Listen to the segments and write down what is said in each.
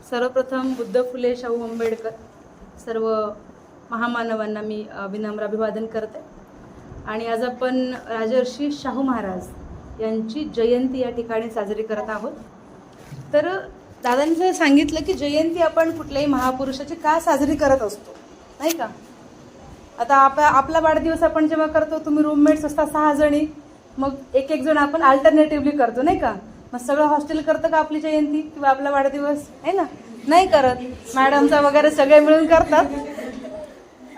सर्वप्रथम बुद्ध फुले शाहू आंबेडकर सर्व महामानवांना मी विनम्र अभिवादन करते। आणि आज आपण राजर्षी शाहू महाराज यांची जयंती या ठिकाणी साजरी करत आहोत। तर दादांनी सांगितलं की जयंती आपण कुठल्याही महापुरुषाची का साजरी करत असतो, नाही का? आता आपला वाढदिवस आपण जेव्हा करतो, तुम्ही रूममेट्स असता 6 जणी, मग एक एक जण आपण अल्टरनेटिव्हली करतो, नाही का? मग सगळं हॉस्टेल करतं का आपली जयंती किंवा आपला वाढदिवस, आहे ना? नाही करत, मॅडमचा वगैरे सगळे मिळून करतात।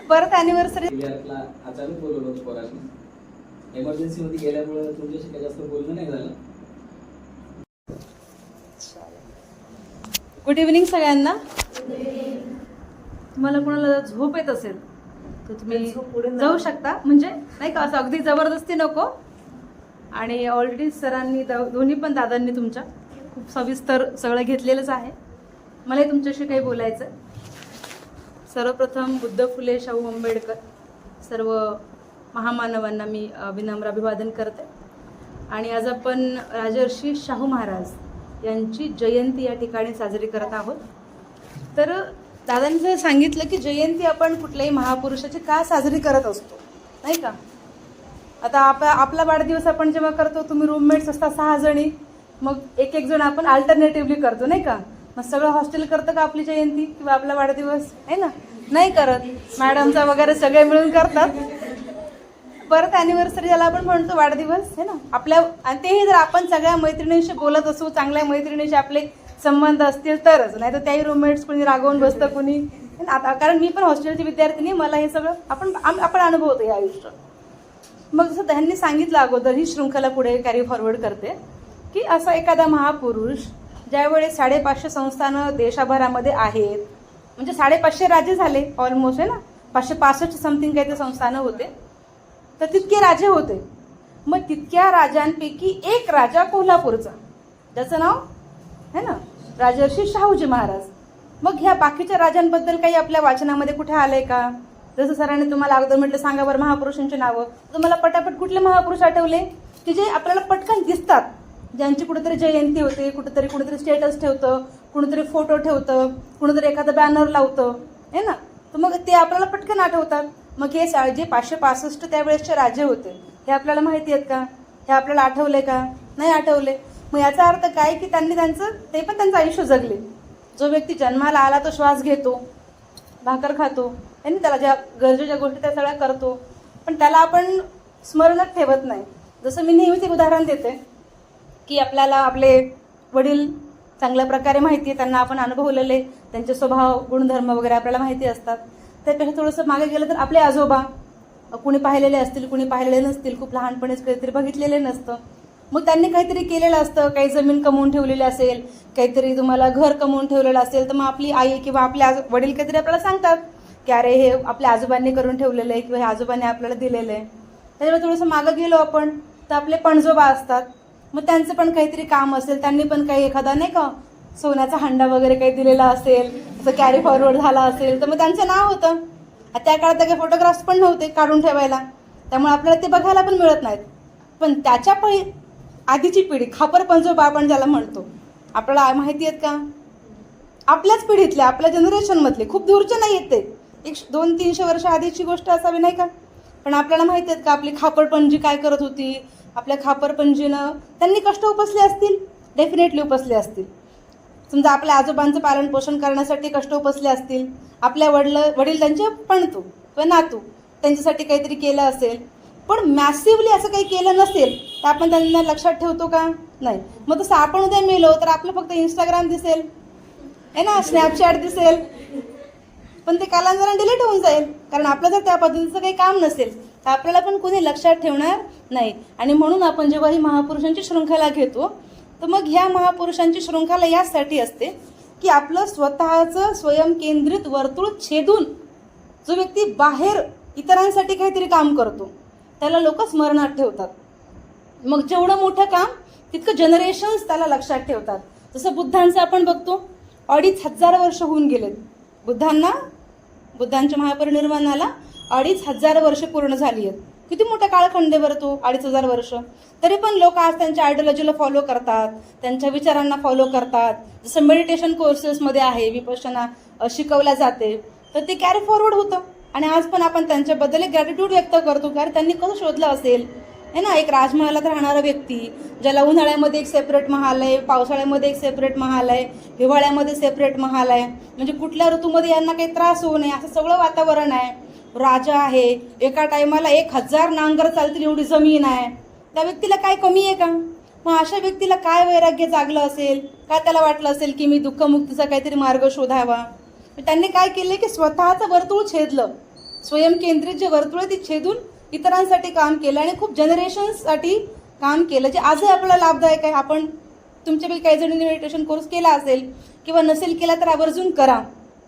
परत अॅनिव्हर्सरी अचानक बोलवलं होतं पोरांनी, इमर्जन्सी मध्ये गेल्यामुळे तुमच्याशी काही जास्त बोलणं नाही झालं। गुड इव्हनिंग सगळ्यांना। तुम्हाला कोणाला झोप येत असेल तर तुम्ही जाऊ शकता, म्हणजे नाही का, असं अगदी जबरदस्ती नको। आणि ऑलरेडी सरांनी दोन्ही पण दादांनी तुमच्या खूप सविस्तर सगळं घेतलेलंच आहे। मलाही तुमच्याशी काही बोलायचं आहे। सर्वप्रथम बुद्ध फुले शाहू आंबेडकर सर्व महामानवांना मी विनम्र अभिवादन करते। आणि आज आपण राजर्षी शाहू महाराज यांची जयंती या ठिकाणी साजरी करत आहोत। तर दादांनी सांगितलं की जयंती आपण कुठल्याही महापुरुषाची का साजरी करत असतो, नाही का? आता आपला वाढदिवस आपण जेव्हा करतो, तुम्ही रूममेट्स असता 6 जणी, मग एक एक जण आपण अल्टरनेटिव्हली करतो, नाही का? मग सगळं हॉस्टेल करतं का आपली जयंती किंवा आपला वाढदिवस, आहे ना? नाही करत, मॅडमचा वगैरे सगळे मिळून करतात। परत अॅनिव्हर्सरी ज्याला आपण म्हणतो वाढदिवस, आहे ना आपल्या, आणि तेही जर आपण सगळ्या मैत्रिणींशी बोलत असू, चांगल्या मैत्रिणीशी आपले संबंध असतील तरच, नाही तर त्याही रूममेट्स कोणी रागवून बसतं, कोणी आता, कारण मी पण हॉस्टेलची विद्यार्थिनी, मला हे सगळं आपण अनुभवतो हे आयुष्य। मग जसं त्यांनी सांगितलं अगोदर, ही शृंखला पुढे कॅरी फॉरवर्ड करते की असा एखादा महापुरुष ज्यावेळेस 550 संस्थानं देशभरामध्ये आहेत, म्हणजे 550 राज्य झाले ऑलमोस्ट, आहे ना? 565 समथिंग काही ते संस्थानं होते, तर तितके राजे होते। मग तितक्या राजांपैकी एक राजा कोल्हापूरचा, ज्याचं नाव आहे ना राजर्षी शाहूजी महाराज। मग ह्या बाकीच्या राजांबद्दल काही आपल्या वाचनामध्ये कुठे आलंय का? जसं सरांनी तुम्हाला अगोदर म्हटलं सांगा बरं महापुरुषांची नावं, तुम्हाला पटापट कुठले महापुरुष आठवले की जे आपल्याला पटकन दिसतात, ज्यांची कुठेतरी जयंती होते, कुठेतरी स्टेटस ठेवतं, कुणीतरी फोटो ठेवतं, कुणीतरी एखादं बॅनर लावतं, आहे ना? तर मग ते आपल्याला पटकन आठवतात। मग हे जे 565 त्यावेळेसचे राजे होते, हे आपल्याला माहिती आहेत का? हे आपल्याला आठवले का? नाही आठवले। मग याचा अर्थ काय की त्यांनी त्यांचं आयुष्य जगले। जो व्यक्ती जन्माला आला तो श्वास घेतो, भाकर खातो, आणि त्याला ज्या गरजेच्या गोष्टी त्या सगळ्या करतो, पण त्याला आपण स्मरणात ठेवत नाही। जसं मी नेहमीच एक उदाहरण देते की आपल्याला आपले वडील चांगल्या प्रकारे माहिती आहे, त्यांना आपण अनुभवलेले, त्यांचे स्वभाव गुणधर्म वगैरे आपल्याला माहिती असतात। त्यापेक्षा थोडंसं मागे गेलं तर आपले आजोबा, कुणी पाहिलेले असतील, कुणी पाहिलेले नसतील, खूप लहानपणीच काहीतरी बघितलेले नसतं, मग त्यांनी काहीतरी केलेलं असतं, काही जमीन कमवून ठेवलेली असेल, काहीतरी तुम्हाला घर कमवून ठेवलेलं असेल, तर मग आपली आई किंवा आपले वडील काहीतरी आपल्याला सांगतात की अरे हे आपल्या आजोबांनी करून ठेवलेलं आहे किंवा हे आजोबांनी आपल्याला दिलेलं आहे। त्याच्यामुळे थोडंसं मागं गेलो आपण तर आपले पणजोबा असतात, मग त्यांचं पण काहीतरी काम असेल, त्यांनी पण काही एखादा नाही का सोन्याचा हंडा वगैरे काही दिलेला असेल, असं कॅरी फॉरवर्ड झाला असेल, तर मग त्यांचं नाव होतं। त्या काळात काही फोटोग्राफ्स पण नव्हते काढून ठेवायला, त्यामुळे आपल्याला ते बघायला पण मिळत नाहीत। पण त्याच्या आधीची पिढी, खापर पणजोबा आपण ज्याला म्हणतो, आपल्याला माहिती आहेत का? आपल्याच पिढीतले, आपल्या जनरेशनमधले, खूप दूरचे नाही आहेत ते, 200-300 वर्ष आधीची गोष्ट असावी, नाही का? पण आपल्याला माहिती आहेत का आपली खापरपणजी काय करत होती? आपल्या खापरपणजीनं त्यांनी कष्ट उपसले असतील, डेफिनेटली उपसले असतील। समजा आपल्या आजोबांचं पालन पोषण करण्यासाठी कष्ट उपसले असतील, आपल्या वडील त्यांचे पणतू किंवा नातू त्यांच्यासाठी काहीतरी केलं असेल, पण मॅसिव्हली असं काही केलं नसेल तर आपण त्यांना लक्षात ठेवतो का? नाही। मग तसं आपण उद्या मेलो तर आपलं फक्त इंस्टाग्राम दिसेल, आहे ना, स्नॅपचॅट दिसेल, पण ते कालांतराने डिलीट होऊन जाईल, कारण आपलं जर त्या पद्धतीचं काही काम नसेल तर आपल्याला पण कोणी लक्षात ठेवणार नाही। आणि म्हणून आपण जेव्हा ही महापुरुषांची शृंखला घेतो, तर मग ह्या महापुरुषांची शृंखला यासाठी असते की आपलं स्वतःचं स्वयंकेंद्रित वर्तुळ छेदून जो व्यक्ती बाहेर इतरांसाठी काहीतरी काम करतो त्याला लोक स्मरणात ठेवतात। मग जेवढं मोठं काम तितकं जनरेशन्स त्याला लक्षात ठेवतात। जसं बुद्धांचं आपण बघतो, 2500 वर्ष होऊन गेलेत बुद्धांच्या महापरिनिर्वाणाला, 2500 वर्ष पूर्ण झाली आहेत। किती मोठा कालखंड आहे बरं तो, 2500 वर्ष. तरी पण लोक आज त्यांच्या आयडिओलॉजीला फॉलो करतात, त्यांच्या विचारांना फॉलो करतात. जसं मेडिटेशन कोर्सेसमध्ये आहे, विपश्यना शिकवल्या जाते, तर ते कॅरी फॉरवर्ड होतं. आणि आज पण आपण त्यांच्याबद्दल एक ग्रॅटिट्यूड व्यक्त करतो, कारण त्यांनी कसं शोधलं असेल है ना. एक राजमहालात राहणारा व्यक्ती, ज्याला उन्हाळ्यामध्ये एक सेपरेट महाल आहे, पावसाळ्यामध्ये एक सेपरेट महाल आहे, हिवाळ्यामध्ये सेपरेट महाल आहे, म्हणजे कुठल्या ऋतूमध्ये यांना काही त्रास होऊ नये असं सगळं वातावरण आहे. राजा आहे, एका टायमाला 1000 नांगर चालतील एवढी जमीन आहे. त्या व्यक्तीला काय कमी आहे का? मग अशा व्यक्तीला काय वैराग्य जागलं असेल, काय त्याला वाटलं असेल की मी दुःखमुक्तीचा काहीतरी मार्ग शोधावा. त्यांनी काय केलं की स्वतःचं वर्तुळ छेदलं, स्वयंकेंद्रित जे वर्तुळ आहे ते छेदून इतरांसाठी काम केलं आणि खूप जनरेशन्ससाठी काम केलं, जे आजही आपल्याला लाभदायक आहे. आपण तुमच्यापैकी काही जणांनी मेडिटेशन कोर्स केला असेल किंवा नसेल केला तर आवर्जून करा.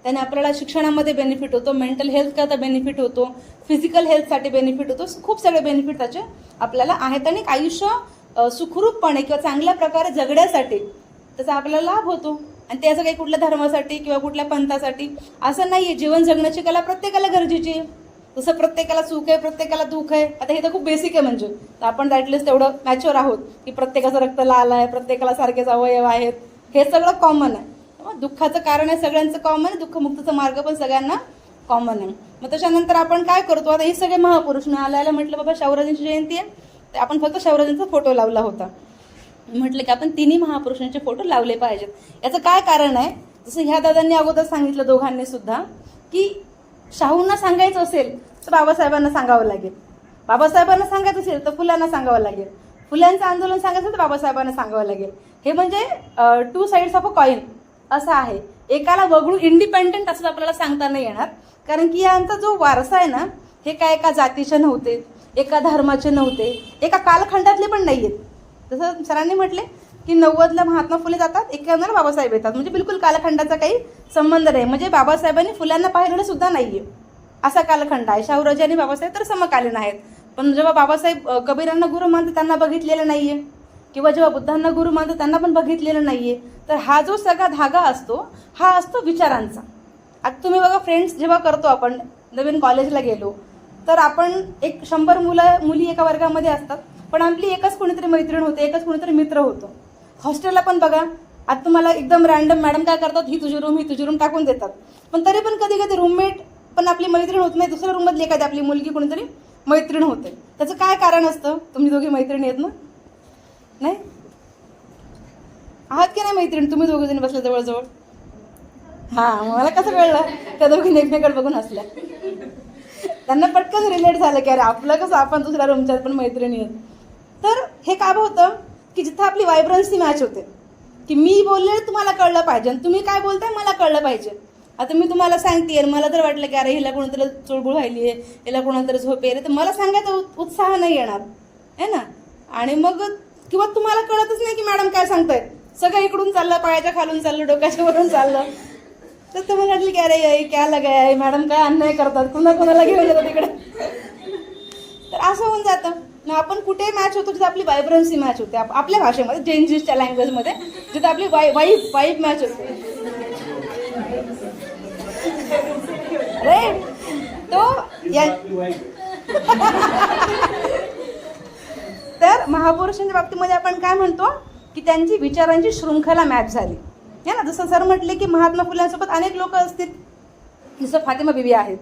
त्याने आपल्याला शिक्षणामध्ये बेनिफिट होतो, मेंटल हेल्थ करता बेनिफिट होतो, फिजिकल हेल्थसाठी बेनिफिट होतो. खूप सगळे बेनिफिट त्याचे आपल्याला आहेत आणि आयुष्य सुखरूपपणे किंवा चांगल्या प्रकारे जगण्यासाठी त्याचा आपल्याला लाभ होतो. आणि ते असं काही कुठल्या धर्मासाठी किंवा कुठल्या पंथासाठी असं नाही आहे. जीवन जगण्याची कला प्रत्येकाला गरजेची आहे. जसं प्रत्येकाला सुख आहे, प्रत्येकाला दुःख आहे. आता हे तर खूप बेसिक आहे, म्हणजे आपण ॲटलिस्ट तेवढं मॅच्युअर आहोत की प्रत्येकाचं रक्त लाल आहे, प्रत्येकाला सारखेच अवयव आहेत, हे सगळं कॉमन आहे. दुःखाचं कारण आहे सगळ्यांचं कॉमन आहे, दुःखमुक्तीचा मार्ग पण सगळ्यांना कॉमन आहे. मग त्याच्यानंतर आपण काय करतो, आता हे सगळे महापुरुष आल्याला म्हटलं बाबा शाहूराजांची जयंती आहे, तर आपण फक्त शाहूराजांचा फोटो लावला होता. म्हटलं की आपण तिन्ही महापुरुषांचे फोटो लावले पाहिजेत. याचं काय कारण आहे, जसं ह्या दादांनी अगोदर सांगितलं दोघांनी सुद्धा, की शाहूंना सांगायचं असेल तर बाबासाहेबांना सांगावं लागेल, बाबासाहेबांना सांगायचं असेल तर फुल्यांना सांगावं लागेल, फुल्यांचं आंदोलन सांगायचं तर बाबासाहेबांना सांगावं लागेल. हे म्हणजे 2 साइड्स ऑफ अ कॉइन असं आहे. एकाला वगळून इंडिपेंडेंट असं आपल्याला सांगता नाही येणार, कारण की यांचा जो वारसा आहे ना, हे काय एका जातीचे नव्हते, एका धर्माचे नव्हते, एका कालखंडातले पण नाही आहेत. जसं सरांनी म्हटले की 90ला महात्मा फुले जातात, 91ला बाबासाहेब येतात, म्हणजे बिलकुल कालखंडाचा काही संबंध नाही. म्हणजे बाबासाहेबांनी फुल्यांना पाहिलेलं सुद्धा नाहीये असा कालखंड आहे. शाहूराजे आणि बाबासाहेब तर समकालीन आहेत, पण जेव्हा बाबासाहेब कबीरांना गुरु मानतात त्यांना बघितलेलं नाहीये, किंवा जेव्हा बुद्धांना गुरु मानतात त्यांना पण बघितलेलं नाहीये. तर हा जो सगळा धागा असतो हा असतो विचारांचा. आता तुम्ही बघा फ्रेंड्स, जेव्हा करतो आपण नवीन कॉलेजला गेलो तर आपण एक 100 मुली एका वर्गामध्ये असतात, पण आपली एकच कोणीतरी मैत्रीण होते, एकच कोणीतरी मित्र होतो. हॉस्टेलला पण बघा, आता तुम्हाला एकदम रॅन्डम मॅडम काय करतात, ही तुझी रूम टाकून देतात, पण तरी पण कधी कधी रूममेट पण आपली मैत्रीण होत नाही, दुसऱ्या रूममधली एखादी आपली मुलगी कोणीतरी मैत्रीण होते. त्याचं काय कारण असतं? तुम्ही दोघी मैत्रिणी आहेत ना, नाही आहात की नाही मैत्रीण? तुम्ही दोघे जणी बसल्या जवळजवळ. हां, मला कसं कळलं? त्या दोघींनी एकमेकांकडे बघून हसल्या. त्यांना पटकन रिलेट झालं की अरे आपलं कसं, आपण दुसऱ्या रूमच्यात पण मैत्रिणी आहेत. तर हे काय होतं की जिथं आपली व्हायब्रन्सी मॅच होते, की मी बोलले तुम्हाला कळलं पाहिजे आणि तुम्ही काय बोलताय मला कळलं पाहिजे. आता मी तुम्हाला सांगते, मला जर वाटलं की अरे हिला कोणतरी चुळबुळ व्हायली आहे, हिला कोणातरी झोप येईल, तर मला सांगायचा उत्साह नाही येणार आहे ना. आणि मग किंवा तुम्हाला कळतच नाही की मॅडम काय सांगतायत, सगळं इकडून चाललं, पायाच्या खालून चाललं, डोक्याच्या वरून चाललं, तर तुम्हाला वाटलं की अरे क्या लगाय मॅडम काय अन्याय करतात, कोणाला घेऊन येतात तिकडे. तर असं होऊन जातं ना. आपण कुठे मॅच होतो जिथे आपली व्हायब्रन्सी मॅच होते, आपल्या भाषेमध्ये जेनजीच्या लँग्वेजमध्ये जिथे आपली वाईब मॅच होते. राईट. तो तर महापुरुषांच्या बाबतीमध्ये आपण काय म्हणतो की त्यांची विचारांची शृंखला मॅच झाली है ना. जसं सर म्हटले की महात्मा फुल्यांसोबत अनेक लोक असतील, जसं फातिमा बीबी आहेत,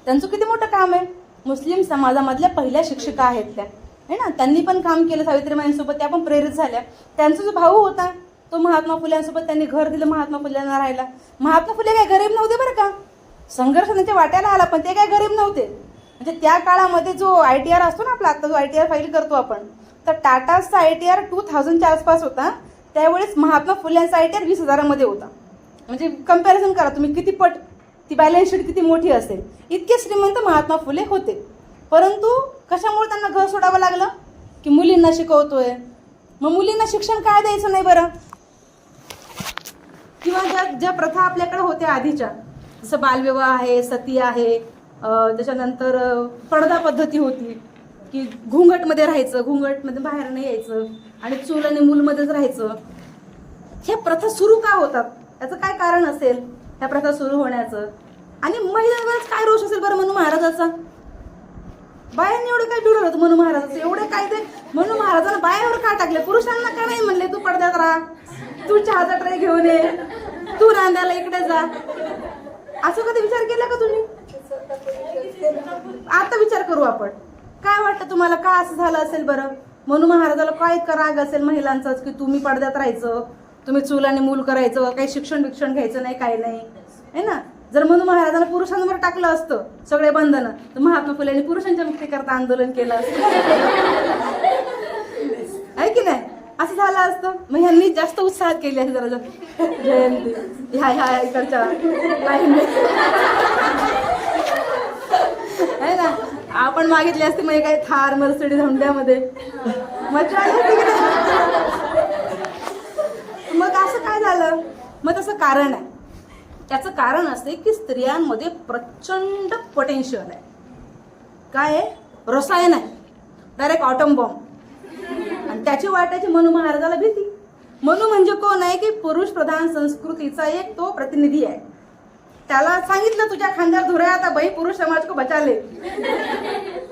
त्यांचं किती मोठं काम आहे, मुस्लिम समाजामधल्या पहिल्या शिक्षिका आहेत त्या है ना. त्यांनी पण काम केलं सावित्रीबाईंसोबत, त्या पण प्रेरित झाल्या. त्यांचा जो भाऊ होता तो महात्मा फुल्यांसोबत त्यांनी घर दिलं महात्मा फुल्यांना राहायला. महात्मा फुले काय गरीब नव्हते बरं का, संघर्ष त्यांच्या वाट्याला आला, पण ते काय गरीब नव्हते. म्हणजे त्या काळामध्ये जो ITR असतो ना आपला, आता जो ITR फाईल करतो आपण, तर टाटाचा ITR 2000च्या आसपास होता. त्यावेळेस महात्मा फुल्यांचा ITR 20,000 होता. म्हणजे कम्पॅरिझन करा तुम्ही किती पट, ती बॅलन्स शीट किती मोठी असेल. इतके श्रीमंत महात्मा फुले होते. परंतु कशामुळे त्यांना घर सोडावं लागलं की मुलींना शिकवतोय, मग मुलींना शिक्षण काय द्यायचं नाही बरं, किंवा ज्या प्रथा आपल्याकडे होत्या आधीच्या, जसं बालविवाह आहे, सती आहे, त्याच्यानंतर पडदा पद्धती होती की घुंगटमध्ये राहायचं, घुंगटमध्ये बाहेर नाही यायचं आणि चूल आणि मूलमध्येच राहायचं. ह्या प्रथा सुरू का होतात, याचं काय कारण असेल ह्या प्रथा सुरू होण्याचं? आणि महिलांवरच काय रोष असेल बरं म्हणून महाराजाचा? बायांनी एवढं काय बिघडलं होतं मनू महाराजाचं? एवढे कायदे मनू महाराजांना बायावर का टाकले? पुरुषांना का नाही म्हणले तू पडद्यात राहा, तू चहाचा ट्रे घेऊन ये, तू नांद्याला इकडे जा? असं कधी विचार केला का तुम्ही? आता विचार करू आपण. काय वाटतं तुम्हाला, का असं झालं असेल बरं? मनू महाराजाला काय इतका राग असेल महिलांचाच की तुम्ही पडद्यात राहायचं, तुम्ही चूल आणि मूल करायचं, काही शिक्षण घ्यायचं नाही, काही नाही, है ना? जर मनू महाराजांना पुरुषांवर टाकलं असतं सगळे बंधनं, तर महात्मा फुले यांनी पुरुषांच्या मुक्तीकरता आंदोलन केलं असतं, आहे की नाही? असं झालं असतं. मग ह्यांनी जास्त उत्साहात केली आहे जरा जयंती ह्या इकडच्या आहे ना. आपण मागितली असते मग काही थार मर्सिडीज हुंड्यामध्ये मजा आली असती की नाही? मग असं काय झालं? मग तसं कारण आहे. त्याचं कारण असते की स्त्रियांमध्ये प्रचंड पोटेन्शियल आहे. काय आहे? रसायन आहे, डायरेक्ट ऑटम बॉम्ब. आणि त्याची वाटायची मनू महाराजाला भीती. मनू म्हणजे कोण आहे की पुरुष प्रधान संस्कृतीचा एक तो प्रतिनिधी आहे. त्याला सांगितलं तुझ्या खांद्यावर धुरा आता भाई, पुरुष समाज को बचा ले,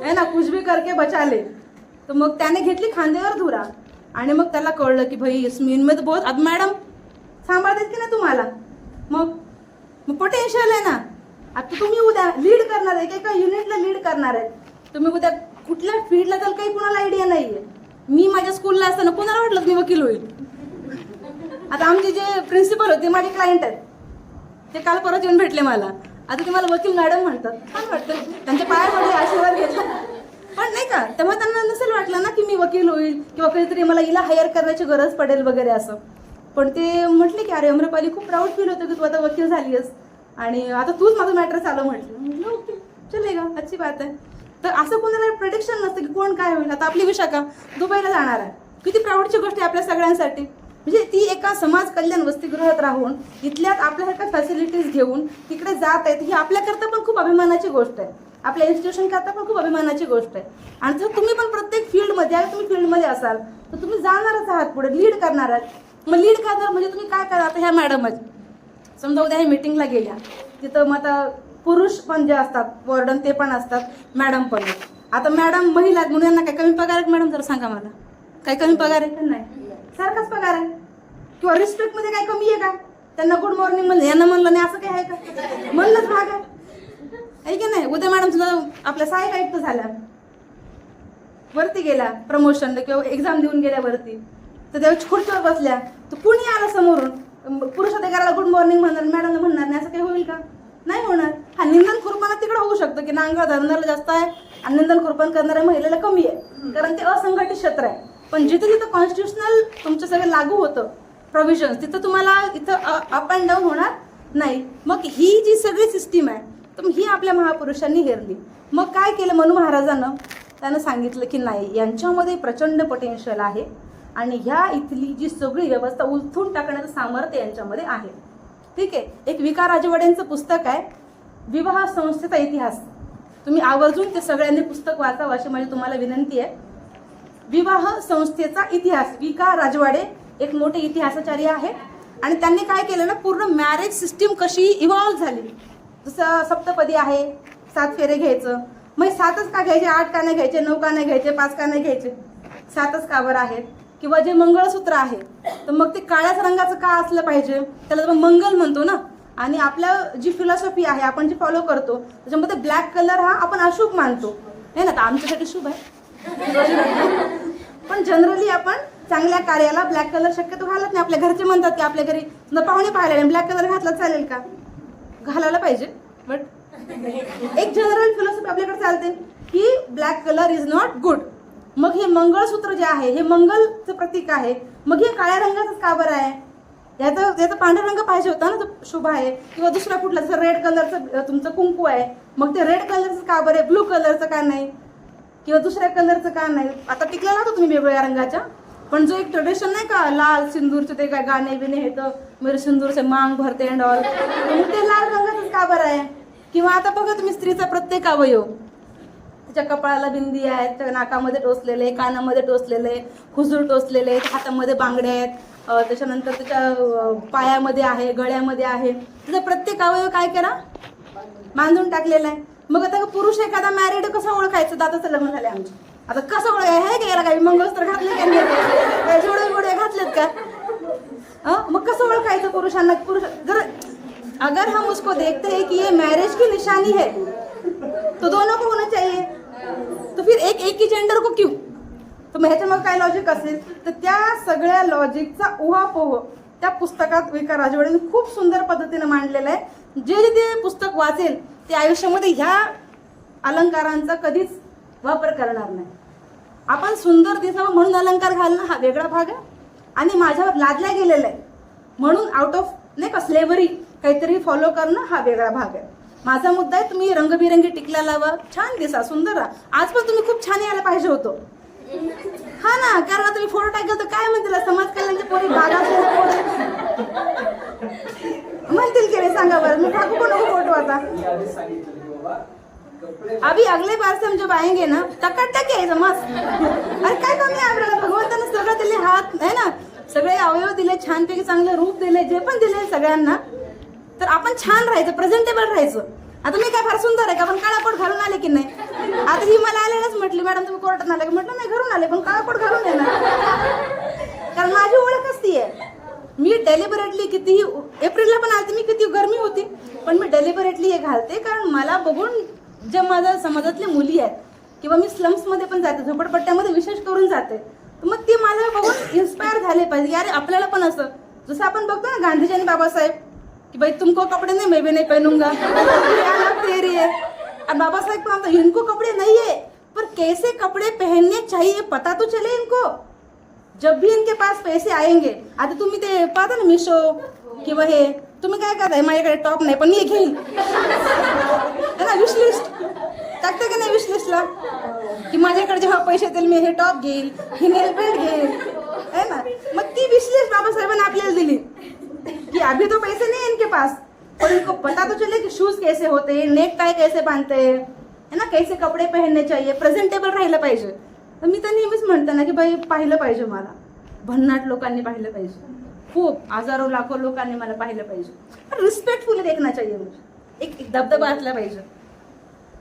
है ना, कुछ भी करके बचा ले. तर मग त्याने घेतली खांद्यावर धुरा आणि मग त्याला कळलं की भाई इसमें में तो बहुत, अब मॅडम सांभाळतेच की नाही तुम्हाला, मग पोटेन्शियल आहे ना. आता तुम्ही उद्या लीड करणार आहे, एका युनिटला लीड करणार आहे तुम्ही. उद्या कुठल्या फील्डला तर काही कुणाला आयडिया नाहीये. मी माझ्या स्कूलला असताना कुणाला वाटलं मी वकील होईल? आता आमचे जे प्रिन्सिपल होते माझे क्लायंट आहेत, ते काल परत येऊन भेटले मला. आता ते मला वकील मॅडम म्हणतात. छान वाटतं, त्यांच्या पाया पडले, आशीर्वाद घेतला. पण नाही का, तेव्हा त्यांना नसेल वाटलं ना की मी वकील होईल किंवा काहीतरी मला हिला हायर करण्याची गरज पडेल वगैरे असं. पण ते म्हटले की अरे अम्रपाली, खूप प्राऊड फील होतं की तू आता वकील झाली आहेस आणि आता तूच माझं मॅटर चालू. म्हटलं ओके चलेगा, अच्छी बात आहे. तर असं कोणाला प्रेडिक्शन नसतं की कोण काय होईल. आता आपली विशाखा दुबईला जाणार आहे, किती प्राऊडची गोष्ट आहे आपल्या सगळ्यांसाठी. म्हणजे ती एका समाज कल्याण वसतिगृहात राहून इथल्यात आपल्यासारख्या फॅसिलिटीज घेऊन तिकडे जात आहेत, ही आपल्याकरता पण खूप अभिमानाची गोष्ट आहे, आपल्या इन्स्टिट्यूशन करता पण खूप अभिमानाची गोष्ट आहे. आणि जर तुम्ही पण प्रत्येक फील्डमध्ये आहे, तुम्ही फील्डमध्ये असाल तर तुम्ही जाणारच आहात पुढे, लीड करणार आहात. मग लीड करणार म्हणजे तुम्ही काय करा. आता ह्या मॅडम आहेत, समजा उद्या ह्या मीटिंगला गेल्या तिथं, मग आता पुरुष पण जे असतात वॉर्डन ते पण असतात, मॅडम पण. आता मॅडम महिला म्हणून यांना काय कमी पगार आहे मॅडम? जर सांगा मला, काही कमी पगार आहे का? नाही, सारखाच पगार आहे. किंवा रिस्पेक्ट मध्ये काही कमी आहे का? त्यांना गुड मॉर्निंग म्हणलं, यांना म्हणलं नाही, असं काय आहे का? म्हणलंच भाग आहे की नाही? उद्या मॅडम तुला आपल्या सहाय्यक आयुक्त झाल्या, वरती गेल्या प्रमोशनला किंवा एक्झाम देऊन गेल्या वरती, तर त्या खुर्चीवर बसल्या, तर कुणी आलं समोरून पुरुष अधिकाऱ्याला गुड मॉर्निंग म्हणणार, मॅडमला म्हणणार नाही, असं काही होईल का? नाही होणार. हा निंदन खुरपणा तिकडे होऊ शकतं की नांगर धरणारा जास्त आहे आणि निंदन खुरपण करणाऱ्या महिलेला कमी आहे, कारण ते असंघटित क्षेत्र आहे. पण जिथे जिथं कॉन्स्टिट्युशनल तुमचं सगळं लागू होतं प्रोव्हिजन्स, तिथं तुम्हाला इथं अप अँड डाऊन होणार नाही. मग ही जी सगळी सिस्टीम आहे तर ही आपल्या महापुरुषांनी हेरली. मग काय केलं मनू महाराजांनं? त्यानं सांगितलं की नाही, यांच्यामध्ये प्रचंड पोटेन्शियल आहे आणि ह्या इथली जी सगळी व्यवस्था उलथून टाकण्याचं सामर्थ्य यांच्यामध्ये आहे. ठीक आहे. एक विका राजवाड्यांचं पुस्तक आहे, विवाह संस्थेचा इतिहास. तुम्ही आवर्जून ते सगळ्यांनी पुस्तक वाचावं अशी माझी तुम्हाला विनंती आहे. विवाह संस्थेचा इतिहास, विका राजवाडे एक मोठे इतिहासाचार्य आहे आणि त्यांनी काय केलं ना, पूर्ण मॅरेज सिस्टीम कशी इव्हॉल्व्ह झाली. जसं सप्तपदी आहे, 7 फेरे घ्यायचं, मग 7च का घ्यायचे, 8 का नाही घ्यायचे, 9 का नाही घ्यायचे, 5 का नाही घ्यायचे, 7च का बरं आहेत? किंवा जे मंगळसूत्र आहे तर मग ते काळ्याच रंगाचं का असलं पाहिजे, त्याला आपण मंगल म्हणतो ना. आणि आपल्या जी फिलॉसॉफी आहे, आपण जी फॉलो करतो त्याच्यामध्ये ब्लॅक कलर हा आपण अशुभ मानतो, हे ना. तर आमच्यासाठी शुभ आहे, पण जनरली आपण चांगल्या कार्याला ब्लॅक कलर शक्यतो घालत नाही. आपल्या घरचे म्हणतात की आपल्या घरी पाहुणे पाहिले ब्लॅक कलर घातला चालेल का? घालायला पाहिजे. बट एक जनरल फिलॉसॉफी आपल्याकडे चालते की black colour is not good. मग हे मंगळसूत्र जे आहे हे मंगलचं प्रतीक आहे, मग हे काळ्या रंगाचंच का बरं आहे? याचा पांढरा रंग पाहिजे होता ना, तो शुभ आहे. किंवा दुसरा कुठला, जसं रेड कलरचं तुमचं कुंकू आहे, मग ते रेड कलरचं का बरं आहे, ब्लू कलरचं का नाही, किंवा दुसऱ्या कलरचं का नाही? आता टिकला ना तो तुम्ही वेगवेगळ्या रंगाच्या, पण जो एक ट्रेडिशन नाही का, लाल सिंदूरचे ते काय गाणे बिणे हे, तर मेरे सिंदूर से मांग भरते अँड ऑल, ते लाल रंगाचंच का बरं आहे? किंवा आता बघा तुम्ही, स्त्रीचा प्रत्येक अवयव, तिच्या कपाळाला बिंदी आहेत, त्या नाकामध्ये टोचलेले, कानामध्ये टोचलेले, हुजूर टोचलेले, हातामध्ये बांगड्या आहेत, त्याच्यानंतर त्याच्या पायामध्ये आहे, गळ्यामध्ये आहे, तिचा प्रत्येक अवयव काय करा, बांधून टाकलेला आहे. मग आता पुरुष एखादा मॅरिड कसं ओळखायचं? दादाचं लग्न झाले आमचे, आता कसं ओळखायचं? आहे का याला काही मंगळसूत्र घातले का नाही? काय जोडे घातलेत का? मग कसं ओळखायचं पुरुषांना? पुरुष जर अगर हम उसको देखते हैं कि ये मैरिज की निशानी है तो दोनों को होना चाहिए, तो फिर एक ही जेंडर को क्यों? तर मग ह्याच्यामध्ये काय लॉजिक असेल? तर त्या सगळ्या लॉजिकचा उहापोह त्या पुस्तकात विकार राजवाडेंनी खूप सुंदर पद्धतीने मांडलेलं आहे. जे ते पुस्तक वाचेल ते आयुष्यामध्ये ह्या अलंकारांचा कधीच वापर करणार नाही. आपण सुंदर दिसावं म्हणून अलंकार घालणं हा वेगळा भाग आहे, आणि माझ्यावर लादल्या गेलेला आहे म्हणून आउट ऑफ नाही का स्लेव्हरी काहीतरी फॉलो करणं हा वेगळा भाग आहे. माझा मुद्दा आहे तुम्ही रंगबिरंगी टिकल्या लावा, छान दिसा, सुंदर राहा. आज पण तुम्ही खूप छान यायला पाहिजे होतो. हा ना, कारण तुम्ही फोटो टाकला तर काय म्हणतील? समाज कल्याणचे पोरी बागा म्हणतील की रे, सांगा बरं. मी टाकू नको फोटो आता. अभी अगले बार से हम जब आएंगे ना टकाटक यायचं मस्त. अरे काय कमी आहे आपल्याला? भगवंताने सगळं दिले, हात आहे ना, सगळे अवयव दिले, छानपैकी चांगलं रूप दिले, जे पण दिले सगळ्यांना. तर आपण छान राहायचं, प्रेझेंटेबल राहायचं. आता मी काय फार सुंदर आहे का? पण काळापट घालून आले की नाही? आता ही मला आलेच म्हटली, मॅडम तुम्ही कोर्टात आले का? म्हटलं नाही, घरून आले, पण काळापट घालून येणार, कारण माझी ओळखच ती आहे. मी डेलिबरेटली कितीही, एप्रिलला पण आलते मी, किती गरमी होती, पण मी डेलिबरेटली हे घालते कारण मला बघून ज्या माझ्या समाजातल्या मुली आहेत किंवा मी स्लम्समध्ये पण जाते, झोपडपट्ट्यामध्ये विशेष करून जाते, मग ती मला बघून इन्स्पायर झाले पाहिजे. यार आपल्याला पण असं, जसं आपण बघतो ना गांधीजी आणि बाबासाहेब कि भाई तुमको कपड़े नहीं, मैं भी नहीं पहनूंगा, तेरी है. और बाबा साहेब को इनको कपड़े नहीं है, पर कैसे कपड़े पहनने चाहिए पता तो चले इनको. जब भी इनके पास पैसे आएंगे, आता तुम्ही ते पाहता ना मिशो किंवा हे, तुम्ही काय करताय? माझ्याकडे टॉप नाही पण मी घेईल ना, विशलिस्ट टाकते का नाही विशलिस्टला, की माझ्याकडे जेव्हा पैसे येतील मी हे टॉप घेईल, ही नेल पेंट घेईल, है ना. मग ती विशलिस्ट बाबासाहेबांनी आपल्याला दिली कि अभी तो पैसे नहीं है इनके पास, पर इनको पता तो चले कि शूज कैसे होते हैं, नेक टाई कैसे बांधते हैं, है ना, कैसे कपडे पहनने चाहिए, प्रेझेंटेबल राहिलं पाहिजे. तर मी तर नेहमीच म्हणते ना की बाई पाहिलं पाहिजे, मला भन्नाट लोकांनी पाहिलं पाहिजे, खूप हजारो लाखो लोकांनी मला पाहिलं पाहिजे, रिस्पेक्टफुली देखना चाहिए. मुझे एक दबदबा असला पाहिजे.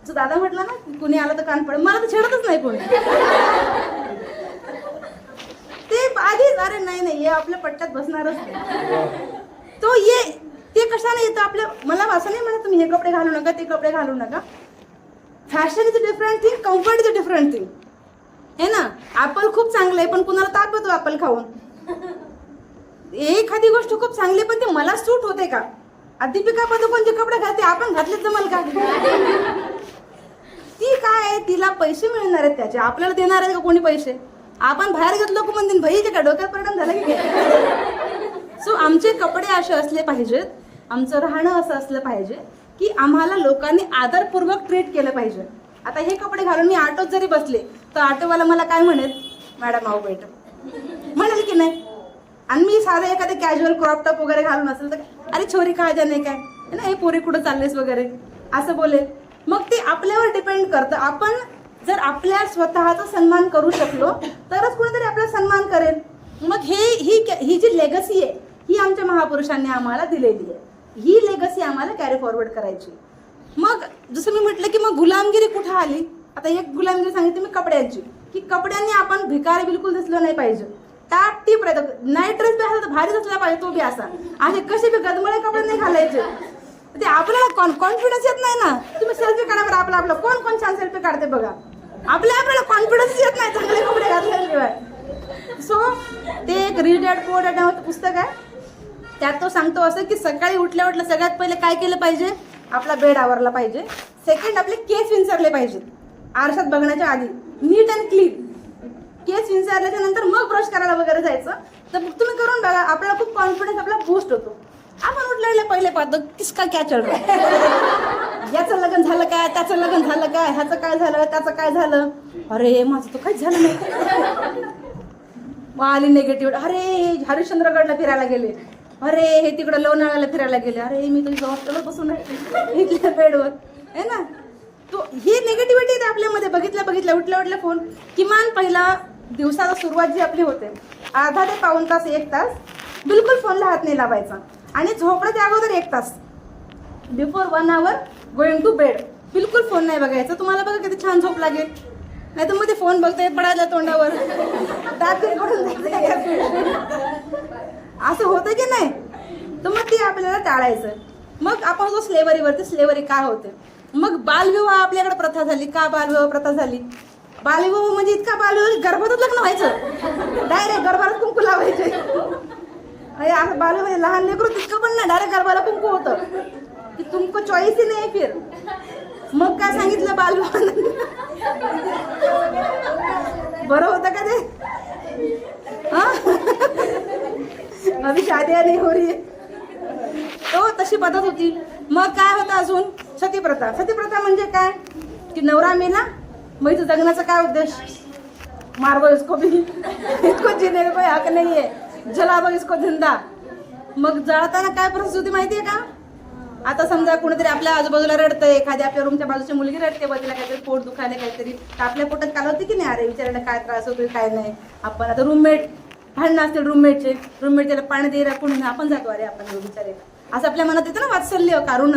जो दादा म्हटलं ना कुणी आलं तर कान पडेल, मला तर छेडतच नाही कोणी. ते आधीच अरे नाही हे आपल्या पट्ट्यात बसणारच नाही. तो ये ते कशाने येतं आपल्या, मला असं नाही म्हणत तुम्ही हे कपडे घालू नका, ते कपडे घालू नका. Fashion is a different thing, comfort is a different thing, है ना. ऍपल खूप चांगलं आहे पण कुणाला ताप येतो ऍपल खाऊन. एखादी गोष्ट खूप चांगली पण ती मला सूट होते का? दीपिका पदुकोण जे कपडे घालते आपण घातले जमल का? ती काय, तिला पैसे मिळणार आहेत त्याचे, आपल्याला देणार आहे का कोणी पैसे? आपण बाहेर घेतलो लोक म्हणतील भाईचे का डोक्यात परिणाम झाला की काय? सो आमचे कपडे असे असले पाहिजेत, आमचं राहणं असं असलं पाहिजे की आम्हाला लोकांनी आदरपूर्वक ट्रीट केलं पाहिजे. आता हे कपडे घालून मी ऑटोत जरी बसले तर ऑटोवाला मला काय म्हणेल? मॅडम आओ बेटा म्हणेल की नाही. आणि मी साधं एखादे कॅज्युअल क्रॉप टॉप वगैरे घालून असेल तर अरे छोरी काय जाणे काय ना, हे पोरी कुठं चाललेस वगैरे असं बोलेल. मग ते आपल्यावर डिपेंड करतं. आपण जर आपल्या स्वतःचा सन्मान करू शकलो तरच कुणीतरी आपला सन्मान करेल. मग ही जी लेगसी आहे ही आमच्या महापुरुषांनी आम्हाला दिलेली आहे. ही लेगसी आम्हाला कॅरी फॉरवर्ड करायची. मग जसं मी म्हटलं की मग गुलामगिरी कुठं आली? आता एक गुलामगिरी सांगितली मी कपड्यांची, की कपड्यांनी आपण भिकारी बिलकुल दिसलो नाही पाहिजे. टाप टीप राहतं. नाईट ड्रेस बी असा तर भारीच असला पाहिजे, तो बी असा. असे कसे बी गदमळे कपडे नाही घालायचे. ते आपल्याला कॉन्फिडन्स येत नाही ना. तुम्ही सेल्फी काढा बरं, आपलं कोण छान सेल्फी काढते बघा. आपल्याला कॉन्फिडन्स येत नाही चांगले कपडे घातल्याशिवाय. सो ते एक रीड ॲट पोअर ॲट नावाचं पुस्तक आहे. त्यात तो सांगतो असं की सकाळी उठल्या सगळ्यात पहिले काय केलं पाहिजे? आपला बेड आवरला पाहिजे. सेकंड आपले केस विंचरले पाहिजेत आरशात बघण्याच्या आधी, नीट अँड क्लीन. केस विंचरल्याच्या नंतर मग ब्रश करायला वगैरे जायचं. तर तुम्ही करून बघा, आपल्याला खूप कॉन्फिडन्स आपला बूस्ट होतो. आपण उठलेले पहिले पाहतो किसका क्या चल रहा है, याचं लग्न झालं काय, त्याचं लग्न झालं काय, ह्याचं काय झालं, त्याचं काय झालं, अरे माझं तर काहीच झालं नाही. मग आली निगेटिव्ह, अरे हरिश्चंद्रगडला फिरायला गेले, अरे हे तिकडे लोणावळ्याला फिरायला गेले, अरे मी तुझ्या हॉस्टेलवर बसून आहे इथल्या बेडवर, है ना. तो ही निगेटिव्हिटी आहे आपल्यामध्ये. बघितल्या उठल्या फोन. किमान पहिला दिवसाला सुरुवात जी आपली होते अर्धा ते पाऊण तास 1 तास बिलकुल फोनला हात नाही लावायचा. आणि झोपण्याच्या अगोदर 1 तास before 1 hour going to bed बिलकुल फोन नाही बघायचा. तुम्हाला बघा किती छान झोप लागेल. नाही तर मध्ये फोन बघताय पडायला तोंडावर दात पडून असं होतं की नाही. तर मग ते आपल्याला टाळायचं. मग आपण जो स्लेवरीवरती स्लेवरी का होते. मग बालविवाह आपल्याकडे प्रथा झाली. का बालविवाह प्रथा झाली. बालविवाह म्हणजे इतका बालविवाह गर्भातच लग्न व्हायचं. डायरेक्ट गर्भात कुंकू लावायचे. अरे असं बालविवाह लहान लेकरू तितकं पण नाही. डायरेक्ट गर्भाला कुंकू होतं की तुमको चॉईस ही नाही फिर. मग काय सांगितलं बालविवाह बरं होतं का ते. अभी शादिया नाही हो रही. तो तशी पद्धत होती. मग काय होतं अजून सतीप्रथा. सतीप्रथा म्हणजे काय की नवरा मेला मग इथं जगण्याचा काय उद्देश. मार दो इसको भी, इसको जीने का कोई हक नहीं है, जला दो इसको जिंदा. मग जळताना काय परिस्थिती होती माहितीये का. आता समजा कोणीतरी आपल्या आजूबाजूला रडतंय. एखादी आपल्या रूमच्या बाजूची मुलगी रडते. तिला काहीतरी पोट दुखायला काहीतरी तर आपल्या पोटात काल होती की नाही. अरे विचारायला काय त्रास होतोय काय नाही. आपण आता रूममेट भांडणं असतील रूममेटचे. रूममेट त्याला पाणी द्यायला कोणी आपण जातो. अरे आपण विचारायला असं आपल्या मनात येतं ना वात्सल्य कारुण.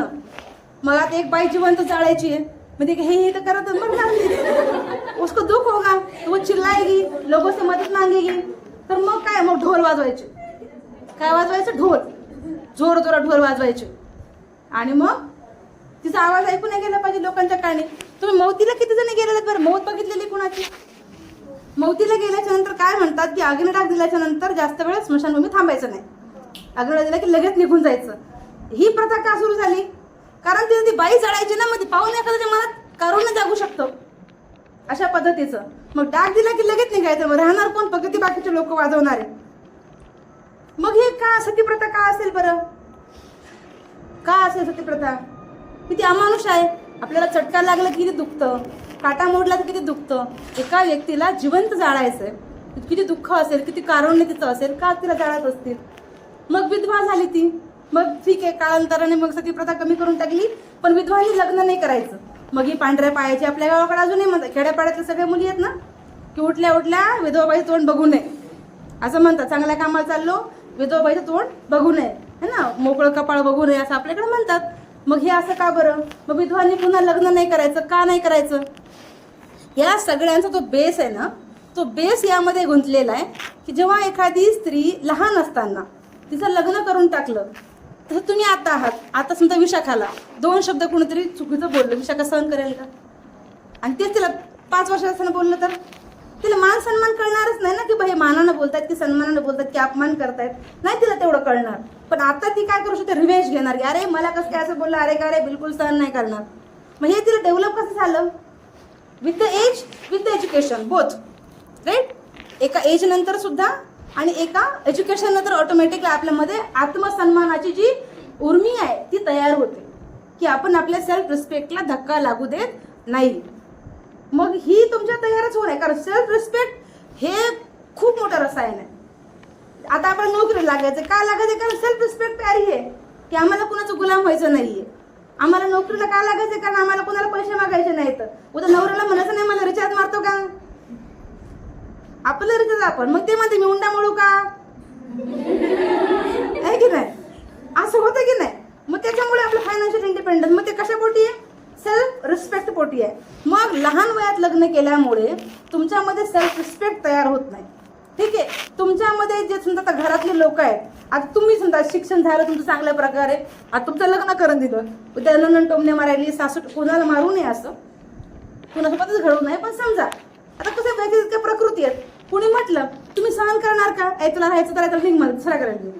मग आता एक बाई जिवंत जाळायची आहे. म्हणजे हे तर करत मग उसको दुख होगा तो वो चिल्लाएगी, लोगों से मदद मांगेगी. तर मग काय मग ढोल वाजवायचे. काय वाजवायचं ढोल. जोर जोरात ढोल वाजवायचे. आणि मग तिचा आवाज ऐकून नाही गेला पाहिजे लोकांच्या कानी. तुम्ही मौतीला किती जण गेलेले बरं. मौत बघितलेली कुणाची. मौतीला गेल्याच्या नंतर काय म्हणतात की अग्निडाग दिल्याच्या नंतर जास्त वेळ स्मशानभूमी थांबायचं नाही. अग्निडाग दिला की लगेच निघून जायचं. ही प्रथा का सुरू झाली. कारण तिने ती बाई जळायची ना. मग ती पाहून एखाद्याच्या मनात कारुण्य जागू शकतो अशा पद्धतीचं. मग डाग दिला की लगेच निघायचं. मग राहणार कोण फक्त ती बाकीचे लोक वाजवणारे. मग हे का सतीप्रथा का असेल बरं. का असेल सतीप्रथा. किती अमानुष आहे. आपल्याला चटका लागला की किती दुखतं. काटा मोडला तर किती दुखतं. एका व्यक्तीला जिवंत जाळायचंय. किती दुःख असेल. किती कारुण्य तिचं असेल. का तिला जाळत असतील. मग विधवा झाली ती. मग ठीक आहे कालांतराने मग सतीप्रथा कमी करून टाकली. पण विधवांनी लग्न नाही करायचं. मग ही पांढऱ्या पायाची आपल्या गावाकडे अजूनही म्हणतात. खेड्यापाड्यातल्या सगळ्या मुली आहेत ना की उठल्या उठल्या विधवाबाईचं तोंड बघू नये असं म्हणतात. चांगल्या कामाला चाललो विधवाबाईचं तोंड बघू नये है ना. मोकळं कपाळ बघू नये असं आपल्याकडे म्हणतात. मग हे असं का बरं. मग विधवांनी पुन्हा लग्न नाही करायचं. का नाही करायचं. या सगळ्यांचा जो बेस आहे ना तो बेस यामध्ये गुंतलेला आहे की जेव्हा एखादी स्त्री लहान असताना तिचं लग्न करून टाकलं. तसं तुम्ही आता आहात. आता समजा विशाखाला 2 शब्द कोणीतरी चुकीचं बोललं. विशाखा सहन करेल का. आणि तेच तिला 5 वर्ष असताना बोललं तर तिला मान सन्मान कळणारच नाही ना की बाई मानानं बोलतात की सन्मानानं बोलतात की अपमान करतायत. नाही तिला तेवढं कळणार. पण आता ती काय करू शकते रिवेंज घेणार की अरे मला कसं काय असं बोललं. अरे का रे बिलकुल सहन नाही करणार. मग हे तिला डेव्हलप कसं झालं. With the age with the education both right. एका एज नंतर सुद्धा आणि एका एज्युकेशन नंतर ऑटोमॅटिकली आपल्यामध्ये आत्मसन्मानाची जी उर्मी आहे ती तयार होते की आपण आपल्या सेल्फ रिस्पेक्टला धक्का लागू देत नाही. मग ही तुमच्या तयारच होणार. कारण सेल्फ रिस्पेक्ट हे खूप मोठं रसायन आहे. आता आपण नोकरी लागायचं का लागायचं. कारण सेल्फ रिस्पेक्ट तयारी आहे की आम्हाला कुणाचं गुलाम व्हायचं नाहीये. आम्हाला नोकरीला का लागायचं कारण आम्हाला कुणाला पैसे मागायचे नाहीत. उद्या नवऱ्याला म्हणायचं नाही मला रिचार्ज मारतो का. आपलं रिचार्ज आपण. मग ते म्हणते मी उंडा मोडू का आहे की नाही. असं होतं की नाही. मग त्याच्यामुळे आपलं फायनान्शियल इंडिपेंडन्स मग ते कशापोटी आहे. सेल्फ रिस्पेक्ट पोटी आहे. मग लहान वयात लग्न केल्यामुळे तुमच्यामध्ये सेल्फ रिस्पेक्ट तयार होत नाही. ठीक आहे. तुमच्यामध्ये जे समजा आता घरातले लोक आहेत. आता तुम्ही समजा शिक्षण झालं तुमचं चांगल्या प्रकारे. आता तुमचं लग्न करून दिलं. उद्या नणन टोमणे मारायली सासू कोणाला मारू नये असं कुणासोबतच घडू नये. पण समजा आता कसं व्यक्ती प्रकृती आहेत. कुणी म्हटलं तुम्ही सहन करणार का. तुला राहायचं तर निघ मला दुसरा करायला.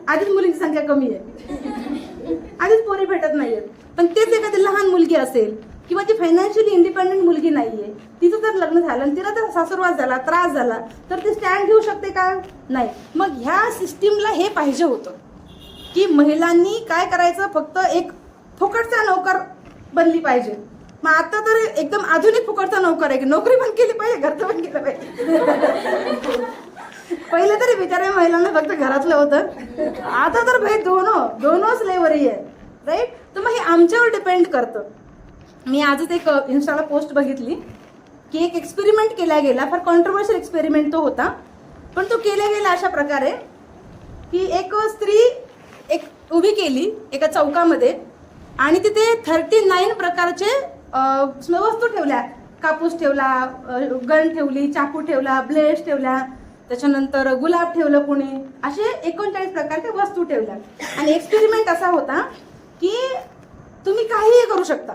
आधीच मुलींची संख्या कमी आहे. आधीच पोरी भेटत नाहीयेत. पण तेच एखादी लहान मुलगी असेल किंवा जी फायनान्शियली इंडिपेंडेंट मुलगी नाहीये तिचं जर लग्न झालं आणि तिला जर सासुरवास झाला त्रास झाला तर ती स्टँड घेऊ शकते का नाही. मग ह्या सिस्टीमला हे पाहिजे होतं की महिलांनी काय करायचं फक्त एक फुकटचा नोकर बनली पाहिजे. मग आता तर एकदम आधुनिक फुकटचा नोकर आहे की नोकरी पण केली पाहिजे घरचं पण केलं पाहिजे. पहिले तरी बिचाऱ्या महिलांना फक्त घरातलं होतं. आता तर भाई दोनो स्लेवरी आहे राईट. तर मग हे आमच्यावर डिपेंड करतं. मी आजच एक इन्स्टाला पोस्ट बघितली की एक एक्सपेरिमेंट केला गेला. फार कॉन्ट्रोवर्शियल एक्सपेरिमेंट तो होता. पण तो केला गेला अशा प्रकारे की एक स्त्री एक उभी केली एका चौकामध्ये आणि तिथे 39 प्रकारचे वस्तू ठेवल्या, कापूस ठेवला, गन ठेवली, चाकू ठेवला, ब्लेड्स ठेवल्या, त्याच्यानंतर गुलाब ठेवलं कोणी, असे 39 प्रकारच्या वस्तू ठेवल्या. आणि एक्सपेरिमेंट असा होता की तुम्ही काहीही करू शकता.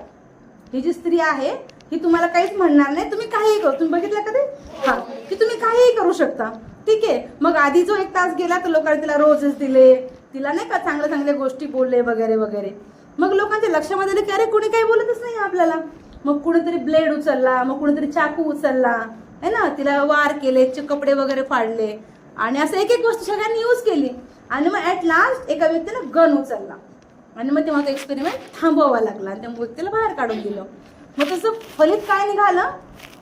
ही जी स्त्री आहे ही तुम्हाला काहीच म्हणणार नाही, तुम्ही काहीही करू. तुम्ही बघितलं कधी? हा, की तुम्ही काहीही करू शकता. ठीक आहे. मग आधी जो 1 तास गेला तर लोकांनी तिला रोजेस दिले, तिला नाही का चांगल्या चांगल्या गोष्टी बोलले वगैरे वगैरे. मग लोकांच्या लक्षामध्ये आलं की अरे कोणी काही बोलतच नाही आपल्याला. मग कुणीतरी ब्लेड उचलला, मग कुणीतरी चाकू उचलला, है ना, तिला वार केले, कपडे वगैरे फाडले, आणि असं एक एक गोष्ट सगळ्यांनी यूज केली. आणि मग ऍट लास्ट एका व्यक्तीने गन उचलला आणि मग तेव्हा तो एक्सपेरिमेंट थांबवावा लागला आणि त्या व्यक्तीला बाहेर काढून दिलं. मग त्याचं फलित काय निघालं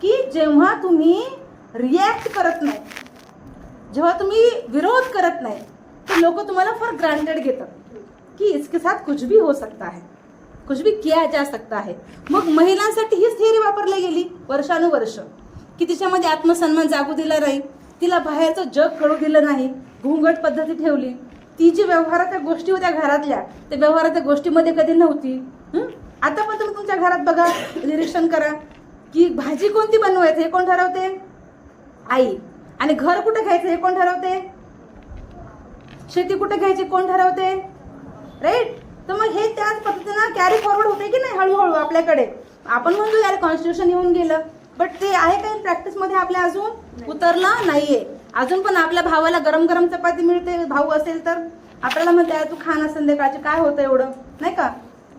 की जेव्हा तुम्ही रिॲक्ट करत नाही, जेव्हा तुम्ही विरोध करत नाही, तर लोक तुम्हाला फॉर ग्रांटेड घेतात की इसके साथ कुछ भी हो सकता है, कुछ भी किया जा सकता है. मग महिलांसाठी हीच थिअरी वापरली गेली वर्षानुवर्ष की तिच्यामध्ये आत्मसन्मान जागू दिला नाही, तिला बाहेरचं जग कळू दिलं नाही, घुंगट पद्धती ठेवली. ती जी व्यवहाराच्या गोष्टी होत्या घरातल्या, त्या व्यवहाराच्या गोष्टीमध्ये कधी नव्हती. आता पण तुम्ही तुमच्या घरात बघा, निरीक्षण करा की भाजी कोणती बनवायची हे कोण ठरवते? आई. आणि घर कुठे घ्यायचं हे कोण ठरवते? शेती कुठे घ्यायची कोण ठरवते? राईट. तर मग हे त्याच पद्धतीनं कॅरी फॉरवर्ड होते की नाही हळूहळू आपल्याकडे. आपण म्हणतो यार कॉन्स्टिट्यूशन येऊन गेलं, बट ते आहे काही प्रॅक्टिसमध्ये आपल्या अजून उतरलं नाहीये. अजून पण आपल्या भावाला गरम गरम चपाती मिळते, भाऊ असेल तर आपल्याला म्हणते तू खा ना संध्याकाळचे, काय होतं एवढं, नाही का.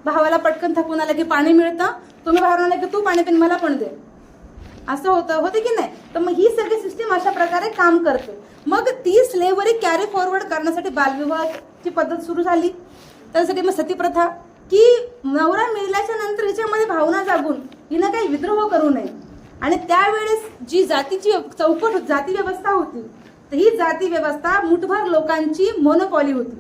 भावाला पटकन थकून आलं की पाणी मिळतं, तुम्ही भावाला आलं की तू पाणी पिन मला पण दे, असं होते की नाही. तर मग ही सगळी सिस्टीम अशा प्रकारे काम करते. मग ती स्लेवरी कॅरी फॉरवर्ड करण्यासाठी बालविवाहाची पद्धत सुरू झाली. त्यासाठी मग सतीप्रथा की नवरा मिळाल्याच्या नंतर हिच्यामध्ये भावना जागून हिनं काही विद्रोह करू नये. आणि त्यावेळेस जी जातीची चौकट जाती व्यवस्था होती, तर ही जाती व्यवस्था मुठभर लोकांची मोनोपॉली होती.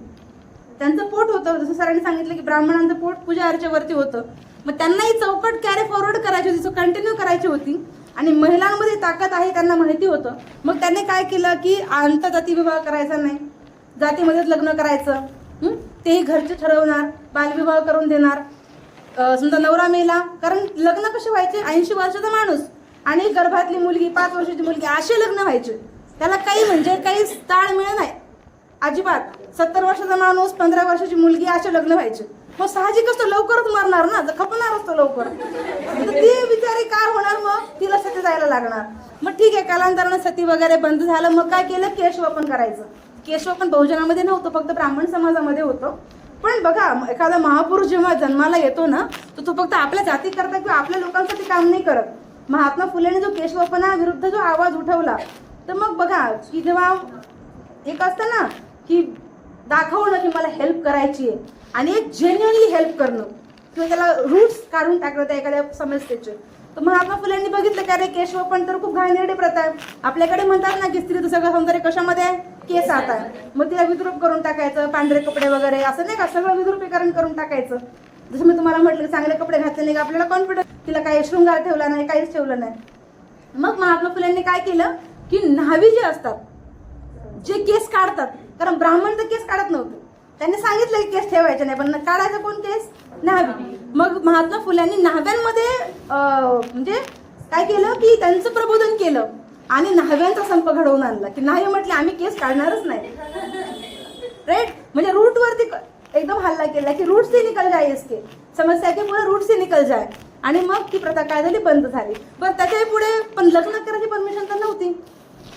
त्यांचं पोट होतं, जसं सरांनी सांगितलं की ब्राह्मणांचं पोट पूजा अर्चेवरती होतं. मग त्यांना ही चौकट कॅरी फॉरवर्ड करायची होती, कंटिन्यू करायची होती. आणि महिलांमध्ये ताकद आहे त्यांना माहिती होतं. मग त्यांनी काय केलं की आंतरजाती विवाह करायचा नाही, जातीमध्येच लग्न करायचं, तेही घरचे ठरवणार, बालविवाह करून देणार. समजा नवरा मेला, कारण लग्न कसे व्हायचे, 80 वर्षाचा माणूस आणि गर्भातली मुलगी, 5 वर्षाची मुलगी, असे लग्न व्हायचे. त्याला काही म्हणजे काही ताळमेळ नाही अजिबात. 70 वर्षाचा माणूस, 15 वर्षाची मुलगी, असे लग्न व्हायचे. मग साहजिकच तो लवकरच मरणार ना, खपणार असतो लवकर. तर ती बिचारी काय होणार, मग तिला सती जायला लागणार. मग ठीक आहे, कालांतरानं सती वगैरे बंद झालं. मग काय केलं, केशवपन करायचं. केशवपन बहुजनामध्ये नव्हतं, फक्त ब्राह्मण समाजामध्ये होतं. पण बघा, एखादा महापुरुष जेव्हा जन्माला येतो ना, तर तो फक्त आपल्या जाती करता किंवा आपल्या लोकांसाठी काम नाही करत. महात्मा फुलेने जो केशवपनाविरुद्ध जो आवाज उठवला, तर मग बघा की जेव्हा एक असतं ना की दाखवणं की मला हेल्प करायची आहे आणि एक जेन्युअनली हेल्प करणं किंवा त्याला रूट्स काढून टाकलं त्या एखाद्या समस्येचे. तर महात्मा फुलेंनी बघितलं की अरे केशवपन तर खूप घाणेरडी प्रथा आहे. आपल्याकडे म्हणतात ना की स्त्रीचं सगळं सौंदर्य कशामध्ये आहे, केसात आहे. मग तिला विद्रूप करून टाकायचं, पांढरे कपडे वगैरे असं नाही का, सगळं विद्रूपीकरण करून टाकायचं. जसं मी तुम्हाला म्हटलं की चांगले कपडे घातले नाही का आपल्याला कॉन्फिडन्स, तिला काही शृंगार ठेवला नाही, काहीच ठेवलं नाही. मग महात्मा फुलेंनी काय केलं की न्हावी जे असतात, जे केस काढतात, कारण ब्राह्मण तर केस काढत नव्हते, त्यांनी सांगितलं की केस ठेवायचे नाही, पण काढायचं कोण केस, न्हावी. मग महात्मा फुल्यांनी न्हाव्यांमध्ये म्हणजे काय केलं की त्यांचं प्रबोधन केलं आणि न्हाव्यांचा संप घडवून आणला की न्हावी म्हटले आम्ही केस काढणारच नाही. राईट. म्हणजे रूट वरती एकदम हल्ला केला की रूट से निकल जाए, इसके समस्या के पुढे रूट से निकल जाए. आणि मग ती प्रथा काय झाली, बंद झाली. पण त्याच्याही पुढे पण लग्न करायची परमिशन तर नव्हती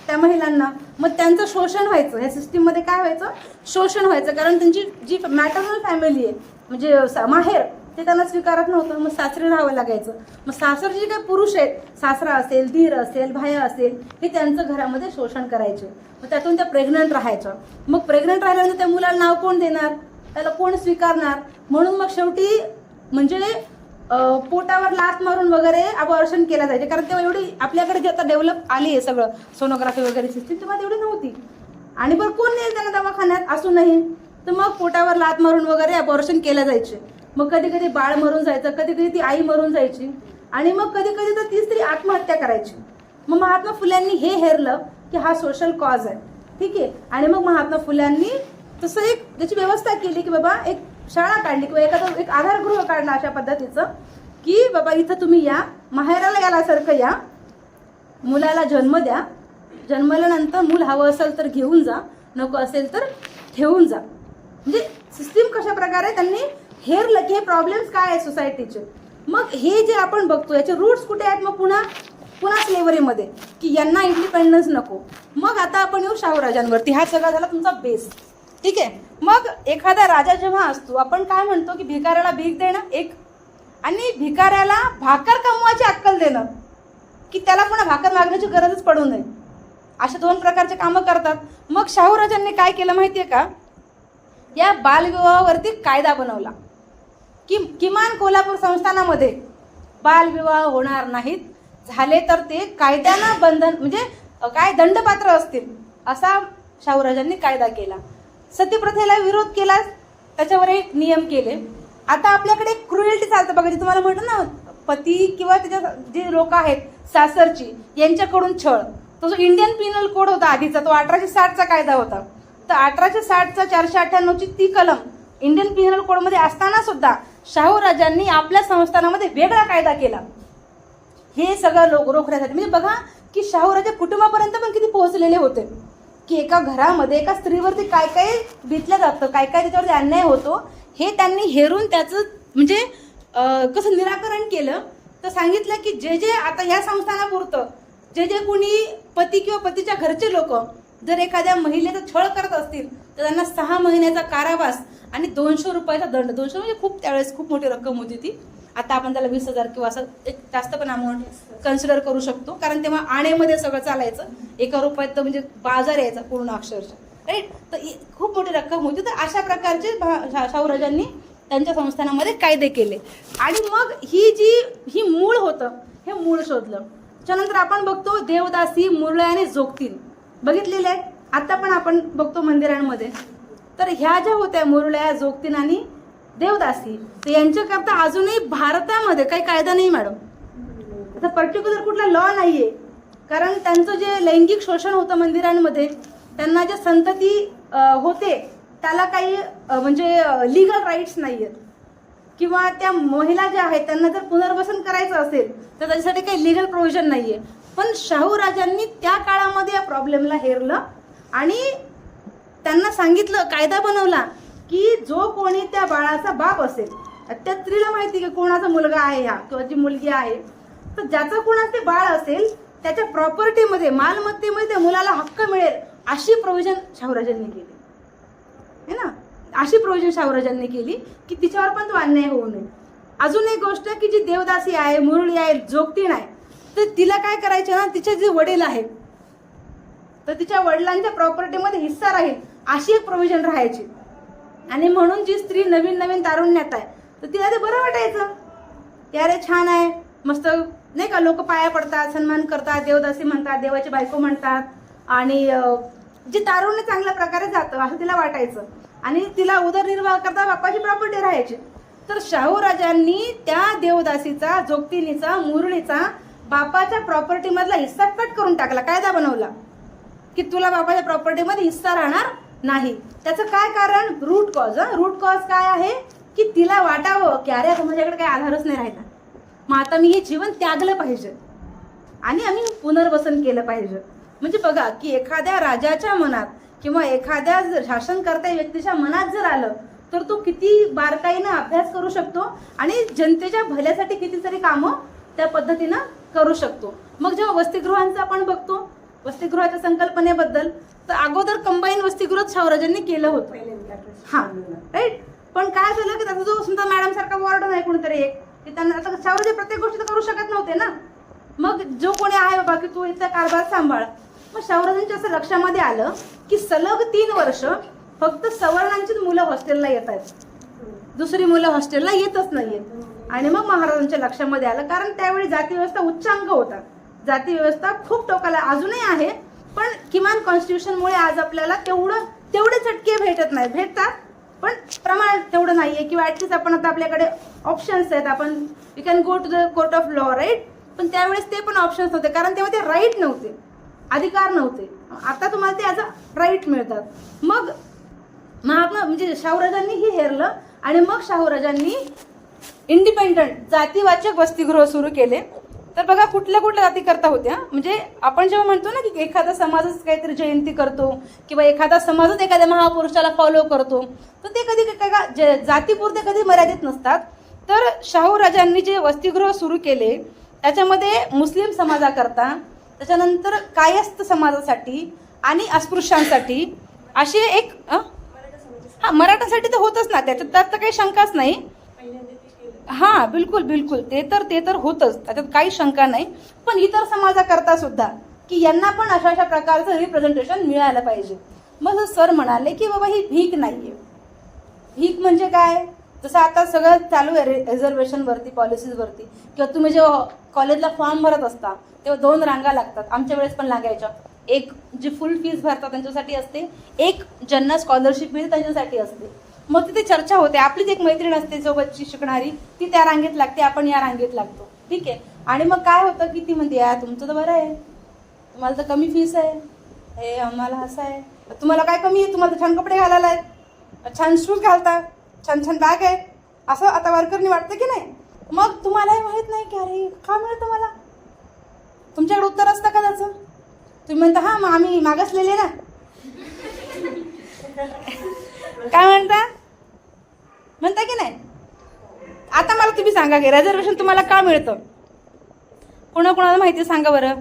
त्या महिलांना. मग त्यांचं शोषण व्हायचं, या सिस्टीम मध्ये काय व्हायचं, शोषण व्हायचं. कारण त्यांची जी मॅटर्नल फॅमिली आहे, म्हणजे माहेर, ते त्यांना स्वीकारत नव्हतं. मग सासरी राहावं लागायचं. मग सासर जे काही पुरुष आहेत, सासरा असेल, दीर असेल, भाया असेल, हे त्यांचं घरामध्ये शोषण करायचे. मग त्यातून त्या प्रेग्नंट राहायच्या. मग प्रेग्नंट राहिल्यानंतर त्या मुलाला नाव कोण देणार, त्याला कोण स्वीकारणार. म्हणून मग शेवटी म्हणजे पोटावर लात मारून वगैरे अबॉर्शन केलं जायचे. कारण तेव्हा एवढी आपल्याकडे जे आता डेव्हलप आली आहे सगळं सोनोग्राफी वगैरे सिस्टीम, तेव्हा तेवढी नव्हती. आणि बरं कोण नेल त्यांना दवाखान्यात असूनही, तर मग पोटावर लात मारून वगैरे अबॉर्शन केलं जायचे. मग कधी कधी बाळ मरून जायचं, कधी कधी ती आई मरून जायची, आणि मग कधी कधी तर ती स्त्री आत्महत्या करायची. मग महात्मा फुल्यांनी हे हेरलं की हा सोशल कॉज आहे, ठीक आहे. आणि मग महात्मा फुल्यांनी तसं एक त्याची व्यवस्था केली की बाबा एक शाळा काढली किंवा एखादं एक आधारगृह काढलं अशा पद्धतीचं की बाबा इथं तुम्ही या, माहेराला याल्यासारखं या, मुलाला जन्म द्या, जन्मल्यानंतर मूल हवं असेल तर घेऊन जा, नको असेल तर ठेवून जा. म्हणजे सिस्टीम कशा प्रकारे त्यांनी हेरलं की हे प्रॉब्लेम्स काय आहे सोसायटीचे. मग हे जे आपण बघतो याचे रूट्स कुठे आहेत, मग पुन्हा स्लेव्हरीमध्ये, की यांना इंडिपेंडन्स नको. मग आता आपण येऊ शाहूराजांवरती. हा सगळा झाला तुमचा बेस, ठीक आहे. मग एखादा राजा जेव्हा असतो, आपण काय म्हणतो की भिकाऱ्याला भीक देणं एक, आणि भिकाऱ्याला भाकर कमवायची अक्कल देणं, की त्याला पुन्हा भाकर मागण्याची गरजच पडू नये. अशा 2 प्रकारचे कामं करतात. मग शाहूराजांनी काय केलं माहिती आहे का, या बालविवाहावरती कायदा बनवला की किमान कोल्हापूर संस्थानामध्ये बालविवाह होणार नाहीत, झाले तर ते कायद्यानं बंधन म्हणजे काय दंडपात्र असतील, असा शाहूराजांनी कायदा केला. सतीप्रथेला विरोध केला, त्याच्यावर एक नियम केले. आता आपल्याकडे क्रुएल्टी चालतं बघा, जे तुम्हाला म्हटलं ना, पती किंवा त्याच्या जे लोक आहेत सासरची यांच्याकडून छळ. तो जो इंडियन पिनल कोड होता आधीचा, तो 1860चा कायदा होता. तर 1860चा 498ची ती कलम इंडियन पिनल कोडमध्ये असताना सुद्धा शाहूराजांनी आपल्या संस्थानामध्ये वेगळा कायदा केला, हे सगळं रोखण्यासाठी. म्हणजे बघा की शाहूराजा कुटुंबापर्यंत पण किती पोहोचलेले होते, की एका घरामध्ये एका स्त्रीवरती काय काय बितलं जातं, काय काय त्याच्यावरती अन्याय होतो, हे त्यांनी हेरून त्याचं म्हणजे कसं निराकरण केलं. तर सांगितलं की जे जे आता ह्या संस्थानापुरतं जे जे कोणी पती किंवा पतीच्या घरचे लोक जर एखाद्या महिलेचा छळ करत असतील तर त्यांना 6 महिन्याचा कारावास आणि 200 रुपयाचा दंड. 200 म्हणजे खूप, त्यावेळेस खूप मोठी रक्कम होती ती. आता आपण त्याला 20,000 किंवा असं एक जास्त पण अमाऊंट कन्सिडर करू शकतो, कारण तेव्हा आणेमध्ये सगळं चालायचं. 1 रुपयात तर म्हणजे बाजार यायचा पूर्ण अक्षरशः, राईट. तर खूप मोठी रक्कम होती. तर अशा प्रकारचे शाहूराजांनी त्यांच्या संस्थानामध्ये कायदे केले. आणि मग ही मूळ होतं, हे मूळ शोधलं. त्याच्यानंतर आपण बघतो देवदासी, मुरळ्या आणि जोगतीन बघितलेले आहेत. आता पण आपण बघतो मंदिरांमध्ये. तर ह्या ज्या होत्या मुरळ्या, जोगतीन आणि देवदासी, तर यांच्याकरता अजूनही भारतामध्ये काही कायदा नाही मॅडम. आता पर्टिक्युलर कुठला लॉ नाहीये, कारण त्यांचं जे लैंगिक शोषण होतं मंदिरांमध्ये, त्यांना जे संतती होते त्याला काही म्हणजे लिगल राईट्स नाही आहेत, किंवा त्या महिला ज्या आहेत त्यांना जर पुनर्वसन करायचं असेल तर त्याच्यासाठी काही लिगल प्रोव्हिजन नाहीये. पण शाहूराजांनी त्या काळामध्ये या प्रॉब्लेमला हेरलं आणि त्यांना सांगितलं, कायदा बनवला की जो कोणी त्या बाळाचा बाप असेल, त्या स्त्रीला माहिती की कोणाचा मुलगा आहे हा किंवा जी मुलगी आहे, तर ज्याचं कोणाचं ते बाळ असेल त्याच्या प्रॉपर्टीमध्ये, मालमत्तेमध्ये त्या मुलाला हक्क मिळेल, अशी प्रोव्हिजन शाहूराजांनी केली है ना. अशी प्रोव्हिजन शाहूराजांनी केली की तिच्यावर पण तो अन्याय होऊ नये. अजून एक गोष्ट की जी देवदासी आहे, मुरळी आहे, जोगतीण आहे, तर तिला काय करायचं ना, तिचे जे वडील आहेत तर तिच्या वडिलांच्या प्रॉपर्टीमध्ये हिस्सा राहील, अशी एक प्रोव्हिजन राहायची. आणि म्हणून जी स्त्री नवीन नवीन तारुण्यात आहे तर तिला ते बरं वाटायचं, यारे छान आहे, मस्त नाही का, लोक पाया पडतात, सन्मान करतात, देवदासी म्हणतात, देवाची बायको म्हणतात, आणि जे तारुण्य चांगल्या प्रकारे जातं असं तिला वाटायचं. आणि तिला उदरनिर्वाह करता बापाची प्रॉपर्टी राहायची. तर शाहूराजांनी त्या देवदासीचा, जोगतिनीचा, मुरळीचा बापाच्या प्रॉपर्टीमधला हिस्सा कट करून टाकला, कायदा बनवला की तुला बापाच्या प्रॉपर्टीमध्ये हिस्सा राहणार नाही. त्याचं काय कारण, रूट कॉज. रूट कॉज काय आहे की तिला वाटावं की अरे आता माझ्याकडे काही आधारच नाही राहिला, मग आता मी हे जीवन त्यागलं पाहिजे आणि आम्ही पुनर्वसन केलं पाहिजे. म्हणजे बघा की एखाद्या राजाच्या मनात किंवा एखाद्या शासनकर्त्या व्यक्तीच्या मनात जर आलं तर तो किती बारकाईनं अभ्यास करू शकतो आणि जनतेच्या भल्यासाठी कितीतरी कामं त्या पद्धतीनं करू शकतो. मग जेव्हा वसतिगृहांचं आपण बघतो, वसतिगृहाच्या संकल्पनेबद्दल, तर अगोदर कंबाईन वसतिगृह शाहूराजांनी केलं होतं, हां राईट. पण काय झालं की त्याचा जो सुद्धा मॅडम सारखा वॉर्डन आहे कोणीतरी एक, की त्यांना आता शाहूराजे प्रत्येक गोष्टी तर करू शकत नव्हते ना. मग जो कोणी आहे बाबा की तू इथला कारभार सांभाळ. मग शाहूराजांच्या असं लक्षामध्ये आलं की सलग 3 वर्ष फक्त सवर्णांचीच मुलं हॉस्टेलला येत आहेत, दुसरी मुलं हॉस्टेलला येतच नाहीयेत. आणि मग महाराजांच्या लक्षामध्ये आलं, कारण त्यावेळी जाती व्यवस्था उच्चांक होता, जाती व्यवस्था खूप टोकाला अजूनही आहे, पण किमान कॉन्स्टिट्यूशनमुळे आज आपल्याला तेवढे चटके भेटत नाही, भेटतात पण प्रमाण तेवढं नाहीये. किंवा ऍटलीस्ट आपण आता आपल्याकडे ऑप्शन्स आहेत, आपण we can go to the court of law, right. पण त्यावेळेस ते पण ऑप्शन्स नव्हते, कारण तेव्हा ते राईट नव्हते, अधिकार नव्हते. आता तुम्हाला ते ॲज अ राईट मिळतात. मग महात्मा म्हणजे शाहूराजांनी हे हेरलं आणि मग शाहूराजांनी इंडिपेंडंट जातीवाचक वसतिगृह सुरू केले. तर बघा कुठल्या कुठल्या जाती करता होत्या. म्हणजे आपण जेव्हा म्हणतो ना की एखादा समाजच काहीतरी जयंती करतो किंवा एखादा समाजच एखाद्या महापुरुषाला फॉलो करतो, तर ते कधी जातीपुरते कधी मर्यादित नसतात. तर शाहू राजांनी जे वसतिगृह सुरू केले त्याच्यामध्ये मुस्लिम समाजाकरता, त्याच्यानंतर कायस्थ समाजासाठी आणि अस्पृश्यांसाठी असे एक मराठासाठी तर होतच ना, त्यात तर काही शंकाच नाही. हा बिलकुल बिलकुल, ते तर होतच, त्याच्यात काही शंका नाही. पण इतर समाजाकरता सुद्धा की यांना पण अशा अशा प्रकारचं रिप्रेझेंटेशन मिळायला पाहिजे. मग सर म्हणाले की बाबा ही भीक नाहीये. भीक म्हणजे काय, जसं आता सगळं चालू आहे रिझर्वेशनवरती, पॉलिसीजवरती, किंवा तुम्ही जेव्हा कॉलेजला फॉर्म भरत असता तेव्हा 2 रांगा लागतात. आमच्या वेळेस पण लागायच्या. एक जी फुल फीस भरतात त्यांच्यासाठी असते, एक ज्यांना स्कॉलरशिप मिळते त्यांच्यासाठी असते. मग तिथे चर्चा होते. आपलीच एक मैत्रीण असते सोबतची शिकणारी, ती त्या रांगेत लागते, आपण या रांगेत लागतो. ठीक आहे. आणि मग काय होतं की ती म्हणते या तुमचं तर बरं आहे, तुम्हाला तर कमी फीस आहे, हे आम्हाला असं आहे, तुम्हाला काय कमी आहे, तुम्हाला तर छान कपडे घालायला आहेत, छान शूज घालता, छान छान बॅग आहे, असं आता वर्करनी वाटतं की नाही. मग तुम्हालाही माहित नाही की अरे का मिळतं मला. तुमच्याकडे उत्तर असतं का त्याचं. तुम्ही म्हणता हा मग आम्ही मागासलेले ना. काय म्हणता की नाही. आता मला तुम्ही सांगा की रिझर्वेशन तुम्हाला का मिळतं, कोणाकोणाला माहिती सांगा बरं.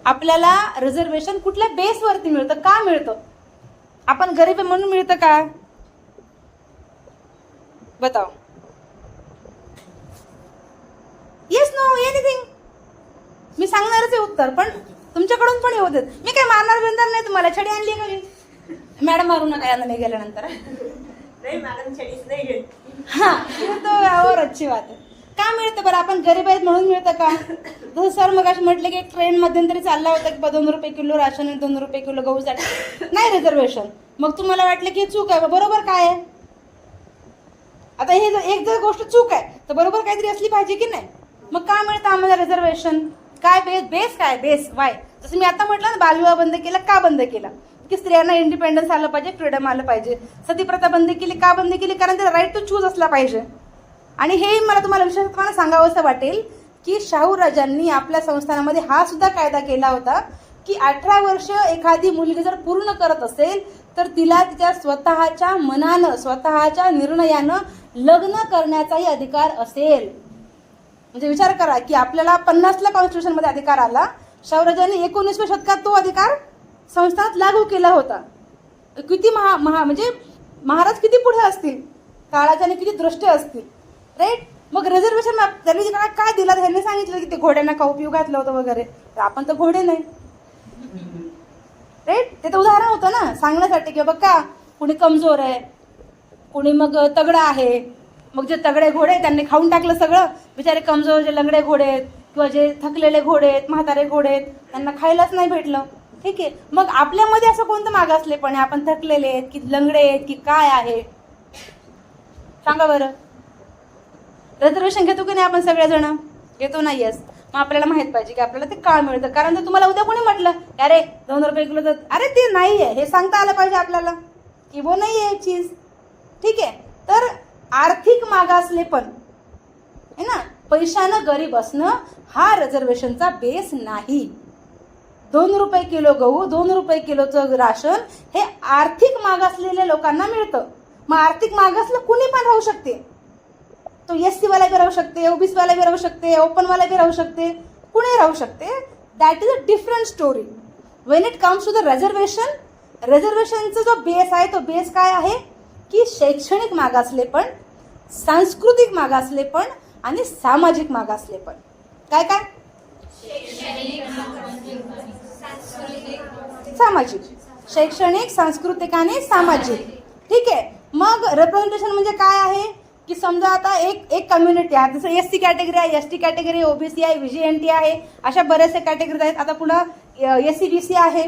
आपल्याला रिझर्वेशन कुठल्या बेसवरती मिळतं, का मिळतं. आपण गरीब आहे म्हणून मिळतं का, बताओ. Yes no anything. मी सांगणारच आहे उत्तर, पण तुमच्याकडून पण येऊ देत. मी काय मारणार बिंदर नाही तुम्हाला. छडी आणली का मी. मॅडम मारू नका यांना मी गेल्यानंतर. हा तो और अच्छी बात आहे. का मिळतं बरं, आपण गरीब आहेत म्हणून मिळतं का. जसं सर मग अशी म्हटलं की एक ट्रेन मध्यंतरी चालला होता की 2 रुपये किलो राशन आणि 2 रुपये किलो गहूसाठी नाही रिझर्वेशन. मग तुम्हाला वाटलं की चूक आहे, बरोबर काय आहे. आता हे एक जर गोष्ट चूक आहे तर बरोबर काहीतरी असली पाहिजे की नाही. मग काय मिळतं आम्हाला रिझर्वेशन, काय बेस काय बेस वाय. जसं मी आता म्हटलं ना बालविवाह बंद केला, का बंद केला की स्त्रियांना इंडिपेंडन्स आलं पाहिजे, फ्रीडम आलं पाहिजे. सतीप्रथा बंद केली, का बंद केली, कारण ते राईट टू चूज असला पाहिजे. आणि हे मला तुम्हाला विशेषतः सांगावं असं वाटेल की शाहू राजांनी आपल्या संस्थानामध्ये हा सुद्धा कायदा केला होता की 18 वर्ष एखादी मुलगी जर पूर्ण करत असेल तर तिला तिच्या स्वतःच्या मनानं, स्वतःच्या निर्णयानं लग्न करण्याचाही अधिकार असेल. म्हणजे विचार करा की आपल्याला 50ला कॉन्स्टिट्यूशनमध्ये अधिकार आला, शाहू राजांनी 19व्या शतकात तो अधिकार संस्थानात लागू केला होता. किती म्हणजे महाराज किती पुढे असतील काळाच्या आणि किती दृष्ट असतील, राईट. मग रिझर्वेशन त्यांनी काय दिलं, त्यांनी सांगितलं की ते घोड्यांना का उपयोग घातलं होतं वगैरे, तर आपण तर घोडे नाही, राईट. ते तर उदाहरण होतं ना सांगण्यासाठी की बघा कुणी कमजोर आहे, कुणी मग तगडा आहे. मग जे तगडे घोडे त्यांनी खाऊन टाकलं सगळं, बिचारे कमजोर जे लंगडे घोडे आहेत किंवा जे थकलेले घोडे आहेत, म्हातारे घोडे आहेत, त्यांना खायलाच नाही भेटलं. ठीक आहे. मग आपल्यामध्ये असं कोणतं मागासलेपण आहे, आपण थकलेले आहेत की लंगडे आहेत की काय आहे, सांगा बरं. रिझर्वेशन घेतो की नाही आपण सगळेजण, घेतो ना. येस. मग आपल्याला माहित पाहिजे की आपल्याला ते का मिळतं. कारण जर तुम्हाला उद्या कोणी म्हटलं अरे 2 रुपये किलो तर अरे ते नाही आहे हे सांगता आलं पाहिजे आपल्याला की वो नाही आहे चीज. ठीक आहे. तर आर्थिक मागासलेपण आहे ना, पैशानं गरीब असणं हा रिझर्वेशनचा बेस नाही. 2 रुपये किलो गहू, 2 रुपये किलोचं राशन हे आर्थिक मागासलेल्या लोकांना मिळतं. मग आर्थिक मागासलं कुणी पण राहू शकते. तो एससी वाला भी राहू शकते, ओबीसी वाला भी राहू शकते, ओपन वाला भी राहू शकते, कुणी राहू शकते. That is a different story. When it comes to the reservation, रिझर्वेशनचा जो बेस आहे तो बेस काय आहे की शैक्षणिक मागासलेपण, सांस्कृतिक मागासलेपण आणि सामाजिक मागासलेपण. काय काय सामाजिक, शैक्षणिक, सांस्कृतिक आणि सामाजिक. ठीक आहे. मग रिप्रेझेंटेशन म्हणजे काय आहे की समजा आता एक कम्युनिटी आहे, जसं एससी कॅटेगरी आहे, एसटी कॅटेगरी, ओबीसी आहे, व्हीजीएनटी आहे, अशा बऱ्याचशा कॅटेगरीज आहेत. आता पुन्हा एससीबीसी आहे.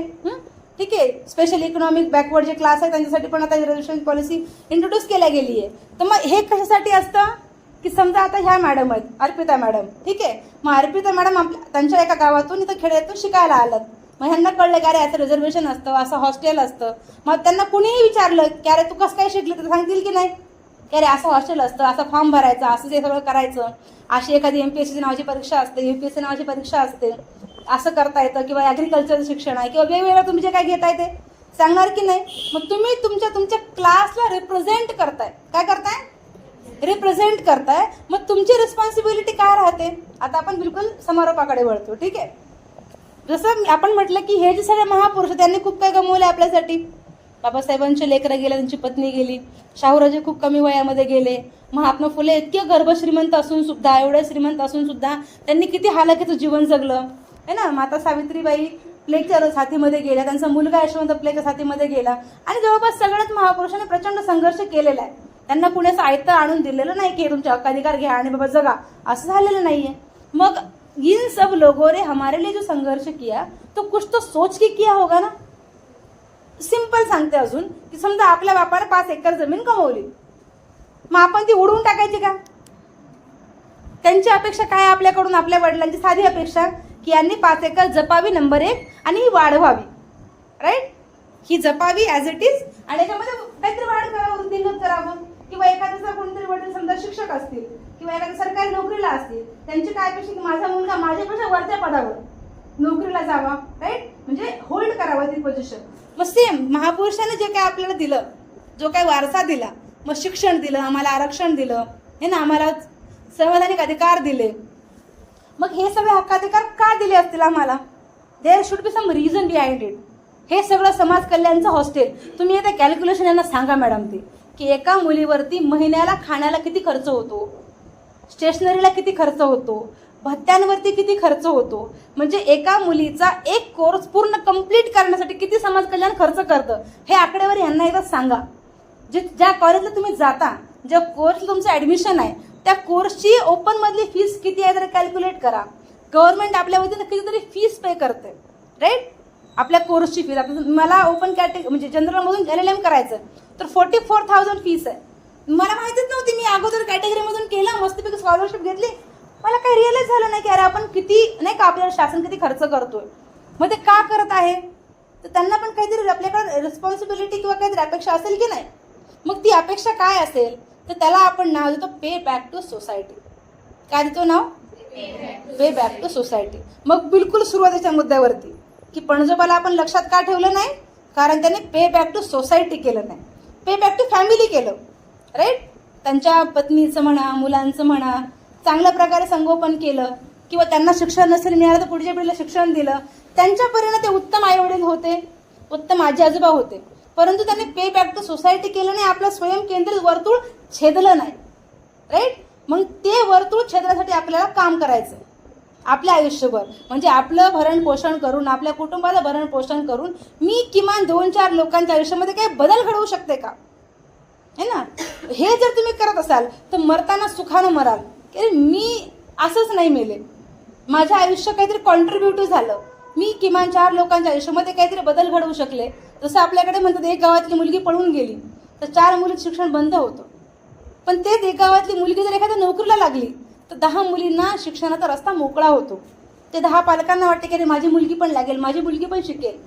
ठीक आहे. स्पेशल इकॉनॉमिक बॅकवर्ड जे क्लास आहे त्यांच्यासाठी पण आता रिझर्वेशन पॉलिसी इंट्रोड्यूस केल्या गेली आहे. तर मग हे कशासाठी असतं की समजा आता ह्या मॅडम आहेत, अर्पिता मॅडम. ठीक आहे. मग अर्पिता मॅडम त्यांच्या एका गावातून इथं खेड्यातून शिकायला आलात. मग ह्यांना कळलं की अरे असं रिझर्वेशन असतं, असं हॉस्टेल असतं. मग त्यांना कुणीही विचारलं की अरे तू कसं काय शिकली, तर सांगतील की नाही की अरे असं हॉस्टेल असतं, असं फॉर्म भरायचा, असं ते सगळं करायचं, अशी एखादी MPSC नावाची परीक्षा असते, UPSC नावाची परीक्षा असते, असं करता येतं, किंवा ॲग्रिकल्चरचं शिक्षण आहे, किंवा वेगवेगळं तुम्ही जे काय घेताय ते सांगणार की नाही. मग तुम्ही तुमच्या क्लासला रिप्रेझेंट करताय. काय करताय? रिप्रेझेंट करताय. मग तुमची रिस्पॉन्सिबिलिटी काय राहते? आता आपण बिलकुल समारोपाकडे वळतो. ठीक आहे. जसं आपण म्हटलं की हे जे सगळे महापुरुष त्यांनी खूप काही गमवले आपल्यासाठी. बाबासाहेबांचे लेकरं गेले, त्यांची पत्नी गेली, शाहूराजे खूप कमी वयामध्ये गेले, महात्मा फुले इतके गर्भश्रीमंत असून सुद्धा, एवढे श्रीमंत असून सुद्धा त्यांनी किती हालाकीचं जीवन जगलं आहे ना. माता सावित्रीबाई प्लेगच्या साथीमध्ये गेल्या, त्यांचा मुलगा यशवंत प्लेगच्या साथीमध्ये गेला, आणि जवळपास सगळ्याच महापुरुषांनी प्रचंड संघर्ष केलेला आहे. त्यांना कुणी असं आयतं आणून दिलेलं नाही की तुमचे हक्काधिकार घ्या आणि बाबा जगा, असं झालेलं नाहीये. मग इन सब लोगों ने हमारे लिए जो संघर्ष किया तो कुछ तो सोच के किया होगा ना. सिंपल सांगते अजून की समजा आपल्या बापाने 5 एकर जमीन कमवली, मग आपण ती उडवून टाकायची का? त्यांची अपेक्षा काय आपल्याकडून? आपल्या वडिलांची साधी अपेक्षा की यांनी 5 एकर जपावी, नंबर 1, आणि ही वाढवावी. राईट? ही जपावी ॲज इट इज, आणि याच्यामध्ये काहीतरी वाढ करावं, वृद्धिंगत करावं, किंवा एखाद्याचा कोणतरी वडील समजा शिक्षक असतील किंवा एखाद्या सरकारी नोकरीला असतील, त्यांची काय अपेक्षा की माझा मुलगा माझ्यापेक्षा वरच्या पदावर नोकरीला जावा. राईट? म्हणजे होल्ड करावा ती पोझिशन. मग सेम महापुरुषाने जे काय आपल्याला दिलं, जो काय वारसा दिला, मग शिक्षण दिलं, आम्हाला आरक्षण दिलं हे ना, आम्हाला संवैधानिक अधिकार दिले, मग हे सगळे हक्काधिकार का दिले असतील आम्हाला? There should be some reason behind it. हे सगळं समाज कल्याणचं हॉस्टेल. तुम्ही आता कॅल्क्युलेशन यांना सांगा मॅडम ते की एका मुलीवरती महिन्याला खाण्याला किती खर्च होतो, स्टेशनरीला किती खर्च होतो, भत्त्यांवरती किती खर्च होतो. म्हणजे एका मुलीचा एक कोर्स पूर्ण कंप्लीट करण्यासाठी किती समाज कल्याण खर्च करतं, हे आकडेवारी यांना एकदा सांगा. ज्या कॉलेजला तुम्ही जाता, ज्या कोर्सला तुमचं ॲडमिशन आहे, त्या कोर्सची ओपनमधली फीस किती आहे तर कॅल्क्युलेट करा. गव्हर्नमेंट आपल्या वतीनं कितीतरी फीस पे करते. राईट? आपल्या कोर्सची फीस. आता मला ओपन म्हणजे जनरलमधून LLM करायचं तर 44,000 फीस आहे. मला माहितीच नव्हती. मी अगोदर कॅटेगरीमधून केलं, मस्तपैकी स्कॉलरशिप घेतली, मला काही रिअलाइज झालं नाही की अरे आपण किती, नाही का, आपल्याला शासन किती खर्च करतोय. मग ते का करत आहे? तर त्यांना पण काहीतरी आपल्याकडे रिस्पॉन्सिबिलिटी किंवा काहीतरी अपेक्षा असेल की नाही. मग ती अपेक्षा काय असेल तर त्याला आपण नाव देतो पे बॅक टू सोसायटी. काय देतो नाव? Pay back to society. मग बिलकुल सुरुवातीच्या मुद्द्यावरती की पणजोबाला आपण लक्षात का ठेवलं नाही? कारण त्यांनी पे बॅक टू सोसायटी केलं नाही, पे बॅक टू फॅमिली केलं. राईट? त्यांच्या पत्नीचं म्हणा, मुलांचं म्हणा, चांगल्या प्रकारे संगोपन केलं, किंवा त्यांना शिक्षण नसेल मिळालं तर पुढच्या पिढीला शिक्षण दिलं. त्यांच्या परीने ते उत्तम आईवडील होते, उत्तम आजी आजोबा होते, परंतु त्यांनी पे बॅक टू सोसायटी केलं नाही, आपलं स्वयंकेंद्रित वर्तुळ छेदलं नाही. राईट? मग ते वर्तुळ छेदण्यासाठी आपल्याला काम करायचं आपल्या आयुष्यभर. म्हणजे आपलं भरण पोषण करून, आपल्या कुटुंबाचं भरण पोषण करून मी किमान 2-4 लोकांच्या आयुष्यामध्ये काही बदल घडवू शकते का? है ना? हे जर तुम्ही करत असाल तर मरताना सुखानं मराल की मी असंच नाही मेले, माझ्या आयुष्य काहीतरी कॉन्ट्रीब्युटिव्ह झालं, मी किमान 4 लोकांच्या आयुष्यामध्ये काहीतरी बदल घडवू शकले. जसं आपल्याकडे म्हणतात एक गावातली मुलगी पळून गेली तर 4 मुलीत शिक्षण बंद होतं, पण तेच एक गावातली मुलगी जर एखाद्या नोकरीला लागली तर 10 मुलींना शिक्षणाचा रस्ता मोकळा होतो. ते 10 पालकांना वाटते की अरे माझी मुलगी पण लागेल, माझी मुलगी पण शिकेल.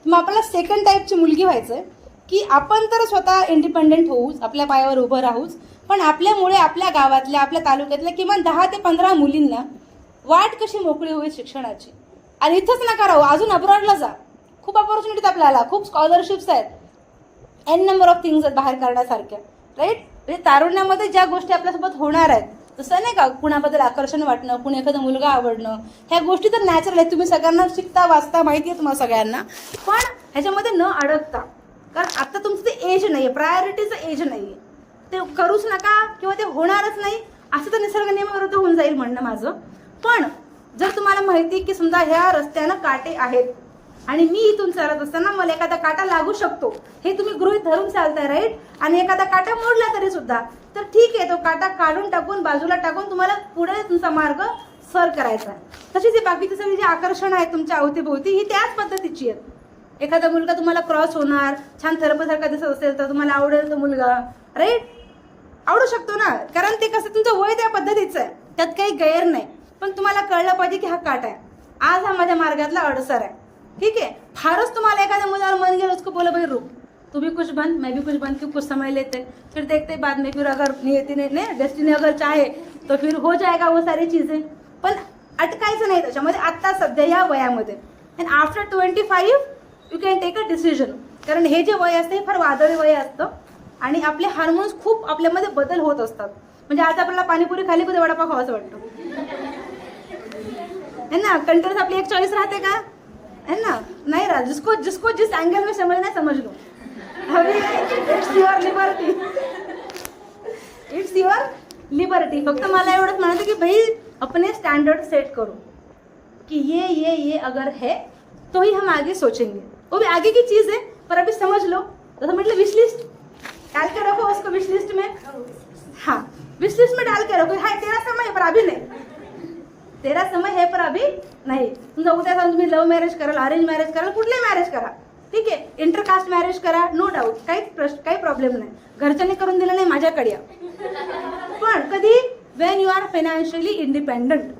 मग आपल्याला सेकंड टाईपची मुलगी व्हायचं आहे की आपण तर स्वतः इंडिपेंडेंट होऊच, आपल्या पायावर उभं राहूच, पण आपल्यामुळे आपल्या गावातल्या, आपल्या तालुक्यातल्या किमान 10 ते 15 मुलींना वाट कशी मोकळी होईल शिक्षणाची. आणि इथंच नका राहू, अजून अब्रॉडला जा. खूप ऑपॉर्च्युनिटीज आपल्याला, खूप स्कॉलरशिप्स आहेत, एन नंबर ऑफ थिंग्स आहेत बाहेर करण्यासारख्या. राईट? म्हणजे तारुण्यामध्ये ज्या गोष्टी आपल्यासोबत होणार आहेत, तसं नाही का कुणाबद्दल आकर्षण वाटणं, कुणी एखादा मुलगा आवडणं, ह्या गोष्टी तर नॅचरल आहेत. तुम्ही सगळ्यांना शिकता, वाचता, माहिती आहे तुम्हाला सगळ्यांना, पण ह्याच्यामध्ये न अडकता. कारण आता तुमचं ते एज नाही आहे, प्रायोरिटीचं एज नाही आहे, ते करूच नका किंवा ते होणारच नाही असं तर निसर्ग नियमाविरुद्ध होऊन जाईल म्हणणं माझं. पण जर तुम्हाला माहिती की समजा ह्या रस्त्यानं काटे आहेत आणि मी इथून चालत असताना मला एखादा काटा लागू शकतो, हे तुम्ही गृहीत धरून चालताय. राईट? आणि एखादा काटा मोडला तरी सुद्धा तर ठीक आहे, तो काटा काढून टाकून बाजूला टाकून तुम्हाला पुढे तुमचा मार्ग सर करायचा आहे. तशीच ही बाकीची सगळी जी आकर्षण आहेत तुमच्या अवतीभोवती ही त्याच पद्धतीची आहेत. एखादा मुलगा तुम्हाला क्रॉस होणार, छान थरपसारखा दिसत असेल तर तुम्हाला आवडेल तो मुलगा. राईट? आवडू शकतो ना, कारण ते कसं तुमचं वय त्या पद्धतीचं आहे, त्यात काही गैर नाही. पण तुम्हाला कळलं पाहिजे की हा काटा आहे, आज हा माझ्या मार्गातला अडसर आहे. ठीक है, फारच तुम्हाला एखाद्या मुलावर मन गया उसको बोलो भाई रुक, तू भी कुछ बन, मैं भी कुछ बन के कुछ समय लेते, फिर देखते बाद में, फिर अगर नियति ने डेस्टिनी अगर चाहे तो फिर हो जाएगा वो सारी चीजें. पण अटकायचं नाही त्याच्यामध्ये आत्ता सध्या या वयामध्ये. And after 25 you can take a decision. कारण हे जे वय असतं हे फार वादळी वय असतं आणि आपले हार्मोन्स खूप आपल्यामध्ये बदल होत असतात. म्हणजे आज आपल्याला पाणीपुरी खाली कधी वडापाव खावाचं वाटतं है ना. कंटिन्यूस आपली एक चॉईस राहते का, है ना, नाही राहत. जिसको जिसको जिस एंगल में समझना है समझ लो. अभी it's your liberty, it's your liberty. फक्त मला एवढंच म्हणायचं की भाई अपने स्टैंडर्ड सेट करो कि ये अगर है तो ही हम आगे सोचेंगे. वो भी आगे की चीज है पर अभी समझ लो. जैसे मतलब विश लिस्ट डाल के रखो उसको विश लिस्ट में. हाँ, विश लिस्ट में डाल के रखो. हाँ, तेरा समय है पर अभी नहीं, तेरा समय है पर अभी नाही. तुमचा उद्या जाऊन तुम्ही लव्ह मॅरेज कराल, अरेंज मॅरेज कराल, कुठलेही मॅरेज करा, ठीक आहे, इंटरकास्ट मॅरेज करा, नो डाऊट, काही प्रॉब्लेम नाही. घरच्यांनी करून दिलं नाही, माझ्याकडे या. पण कधी when you are financially independent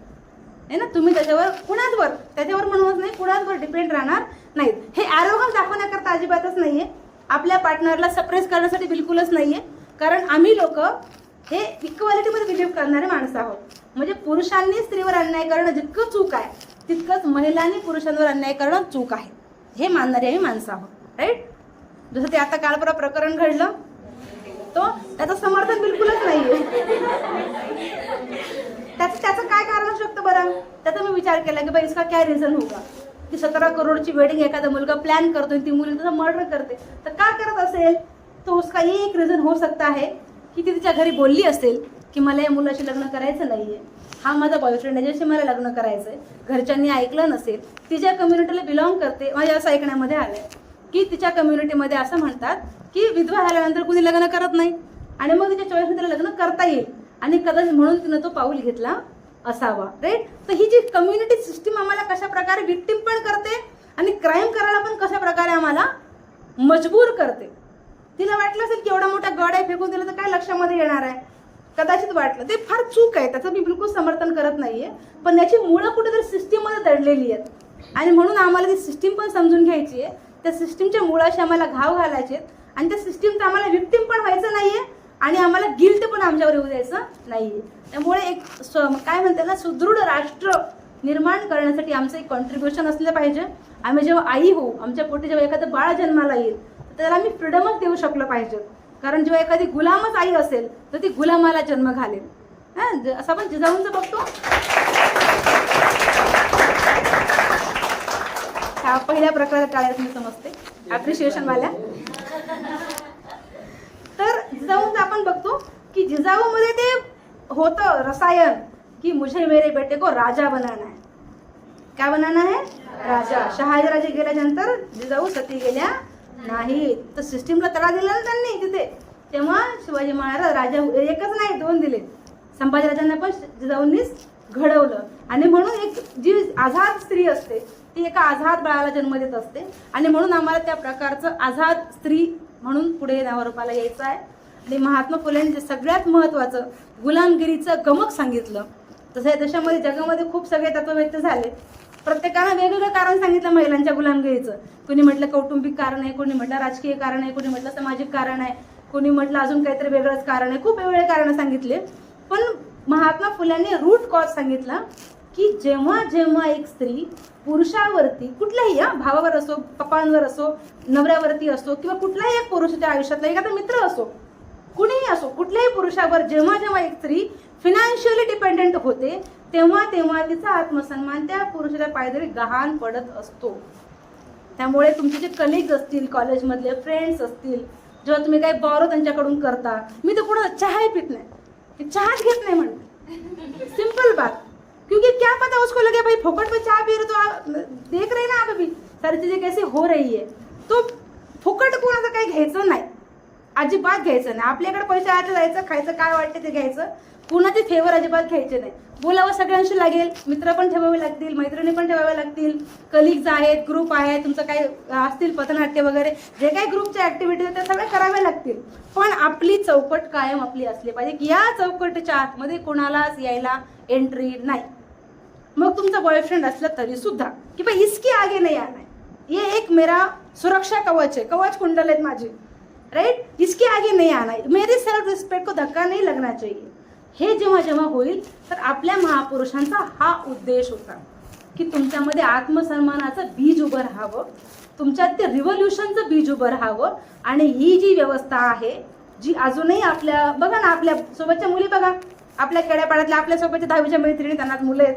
आहे ना, तुम्ही त्याच्यावर म्हणूनच नाही, कुणाचवर डिपेंड राहणार नाहीत. हे ॲरोगन्स दाखवण्याकरता अजिबातच नाहीये, आपल्या पार्टनरला सप्रेस करण्यासाठी बिलकुलच नाहीये. कारण आम्ही लोक हे इक्वालिटीमध्ये बिलीव्ह करणारे माणसं आहोत. म्हणजे पुरुषांनी स्त्रीवर अन्याय करणं जितकं चूक आहे तितकंच महिलांनी पुरुषांवर अन्याय करणं चूक आहे, हे मानणारे आम्ही माणसं आहोत. राईट. जसं ते आता कालपरा प्रकरण घडलं तो त्याचं समर्थन बिलकुलच नाहीये. त्याचं काय कारण असू शकतं बरं. त्याचा मी विचार केला की बाई इसका क्या रिझन होगा की 17 करोडची वेडिंग एखादा मुलगा प्लॅन करतोय, ती मुलगी त्याचा मर्डर करते, तर का करत असेल. तो उसका ये एक रिझन हो सकता है की ती तिच्या घरी बोलली असेल की मला या मुलाशी लग्न करायचं नाहीये, हा माझा बॉयफ्रेंड आहे, ज्याशी मला लग्न करायचंय. घरच्यांनी ऐकलं नसेल, तिच्या कम्युनिटीला बिलॉंग करते. माझ्या असं ऐकण्यामध्ये आलंय की तिच्या कम्युनिटीमध्ये असं म्हणतात की विधवा झाल्यानंतर कुणी लग्न करत नाही आणि मग तिच्या चॉईसने तिला लग्न करता येईल आणि कदाचित म्हणून तिनं तो पाऊल घेतला असावा. राईट. तर ही जी कम्युनिटी सिस्टीम आम्हाला कशा प्रकारे विक्टिम पण करते आणि क्राईम करायला पण कशा प्रकारे आम्हाला मजबूर करते. तिला वाटलं असेल की एवढा मोठा गड आहे, फेकून दिलं तर काय लक्षामध्ये येणार आहे, कदाचित वाटलं. ते फार चूक आहे, त्याचं मी बिलकुल समर्थन करत नाहीये. पण याची मुळं कुठेतरी सिस्टीममध्ये दडलेली आहेत आणि म्हणून आम्हाला ती सिस्टीम पण समजून घ्यायची आहे. त्या सिस्टीमच्या मुळाशी आम्हाला घाव घालायचे आहेत आणि त्या सिस्टीमचं आम्हाला विक्टिम पण व्हायचं नाहीये आणि आम्हाला गिल्ट पण आमच्यावर येऊ द्यायचं नाहीये. त्यामुळे एक काय म्हणते ना, सुदृढ राष्ट्र निर्माण करण्यासाठी आमचं एक कॉन्ट्रीब्युशन असलं पाहिजे. आम्ही जेव्हा आई होऊ, आमच्या पोटी जेव्हा एखादं बाळ जन्माला येईल तर त्याला आम्ही फ्रीडमच देऊ शकलं पाहिजे. कारण जेव्हा एखादी गुलामच आई असेल तर ती गुलामाला जन्म घालेल. असं आपण जिजाऊंचं बघतो. ह्या पहिल्या प्रकारात टाळ्यात मी समजते ॲप्रिशिएशन वाल्या. तर जिजाऊंचं आपण बघतो की जिजाऊमध्ये ते होतं रसायन की मुझे मेरे बेटे को राजा बनाना है. काय बनाना है, राजा. शहाजीराजे गेल्यानंतर जिजाऊ सती गेल्या नाही, तर सिस्टीमला तडा दिला ना त्यांनी तिथे. तेव्हा शिवाजी महाराज राजा एकच नाही 2 दिले. संभाजीराजांना पण जिजाऊंनीच घडवलं आणि म्हणून एक जी आझाद स्त्री असते ती एका आझाद बाळाला जन्म देत असते आणि म्हणून आम्हाला त्या प्रकारचं आझाद स्त्री म्हणून पुढे नावारूपाला यायचं आहे. आणि महात्मा फुलेंचे सगळ्यात महत्त्वाचं गुलामगिरीचं गमक सांगितलं. तसं देशामध्ये जगामध्ये खूप सगळे तत्ववेत्ते झाले, प्रत्येकानं वेगवेगळं कारण सांगितलं महिलांच्या गुलामगिरीचं. कोणी म्हटलं कौटुंबिक कारण आहे, कोणी म्हटलं राजकीय कारण आहे, कोणी म्हटलं सामाजिक कारण आहे, कोणी म्हटलं अजून काहीतरी वेगळंच कारण आहे. खूप वेगवेगळे कारण सांगितले. पण महात्मा फुल्यांनी रूट कॉज सांगितला की जेव्हा जेव्हा एक स्त्री पुरुषावरती कुठल्याही भावावर असो, पप्पांवर असो, नवऱ्यावरती असो किंवा कुठल्याही एक पुरुषाच्या आयुष्यातला एखादा मित्र असो, कुणीही असो, कुठल्याही पुरुषावर जेव्हा जेव्हा एक स्त्री फिनान्शियली डिपेंडेंट होते तेव्हा तेव्हा तिचा आत्मसन्मान त्या पुरुषाच्या पायदळी गहाण पडत असतो. त्यामुळे तुमचे जे कलिग्स असतील, कॉलेजमधले फ्रेंड्स असतील, जेव्हा तुम्ही काही बॉरो त्यांच्याकडून करता, मी तर कुठं चहाही पित नाही, चहाच घेत नाही म्हणते, सिंपल बात. क्योंकि क्या पता उसको लगे भाई फोकट में चाय पी रहे तो देख रहे ना आप अभी सारी चीजें कैसे हो रही है. तो फुकट कोणाचं काही घ्यायचं नाही, अजिबात घ्यायचं नाही. आपल्याकडे पैसे आले जायचं, खायचं काय वाटतं ते घ्यायचं, कुणाचे फेवर अजिबात घ्यायचे नाही. बोलावं सगळ्यांशी लागेल, मित्र पण ठेवावे लागतील, मैत्रिणी पण ठेवाव्या लागतील, कलिग्स आहेत, ग्रुप आहे, तुमचं काही असतील पथनाट्य वगैरे जे काही ग्रुपच्या ऍक्टिव्हिटीज त्या सगळ्या कराव्या लागतील. पण आपली चौकट कायम आपली असली पाहिजे की या चौकटीच्या आतमध्ये कोणालाच यायला एंट्री नाही. मग तुमचा बॉयफ्रेंड असला तरी सुद्धा की बाई इसके आगे नाही आना है, ये एक मेरा सुरक्षा कवच है, कवच कुंडल है माझी, राइट. इसके आगे नहीं आना, मेरी सेल्फ रिस्पेक्ट को धक्का नहीं लगना चाहिए. हे जेव्हा जेव्हा होईल तर आपल्या महापुरुषांचा हा उद्देश होता की तुमच्यामध्ये आत्मसन्मानाचं बीज उभं राहावं, तुमच्यात ते रिव्होल्युशनचं बीज उभं राहावं. आणि ही जी व्यवस्था आहे जी अजूनही आपल्या, बघा ना, आपल्या सोबतच्या मुली बघा, आपल्या खेड्यापाड्यातल्या आपल्या सोबतच्या 10वीच्या मैत्रिणी, त्यांना मुलं आहेत,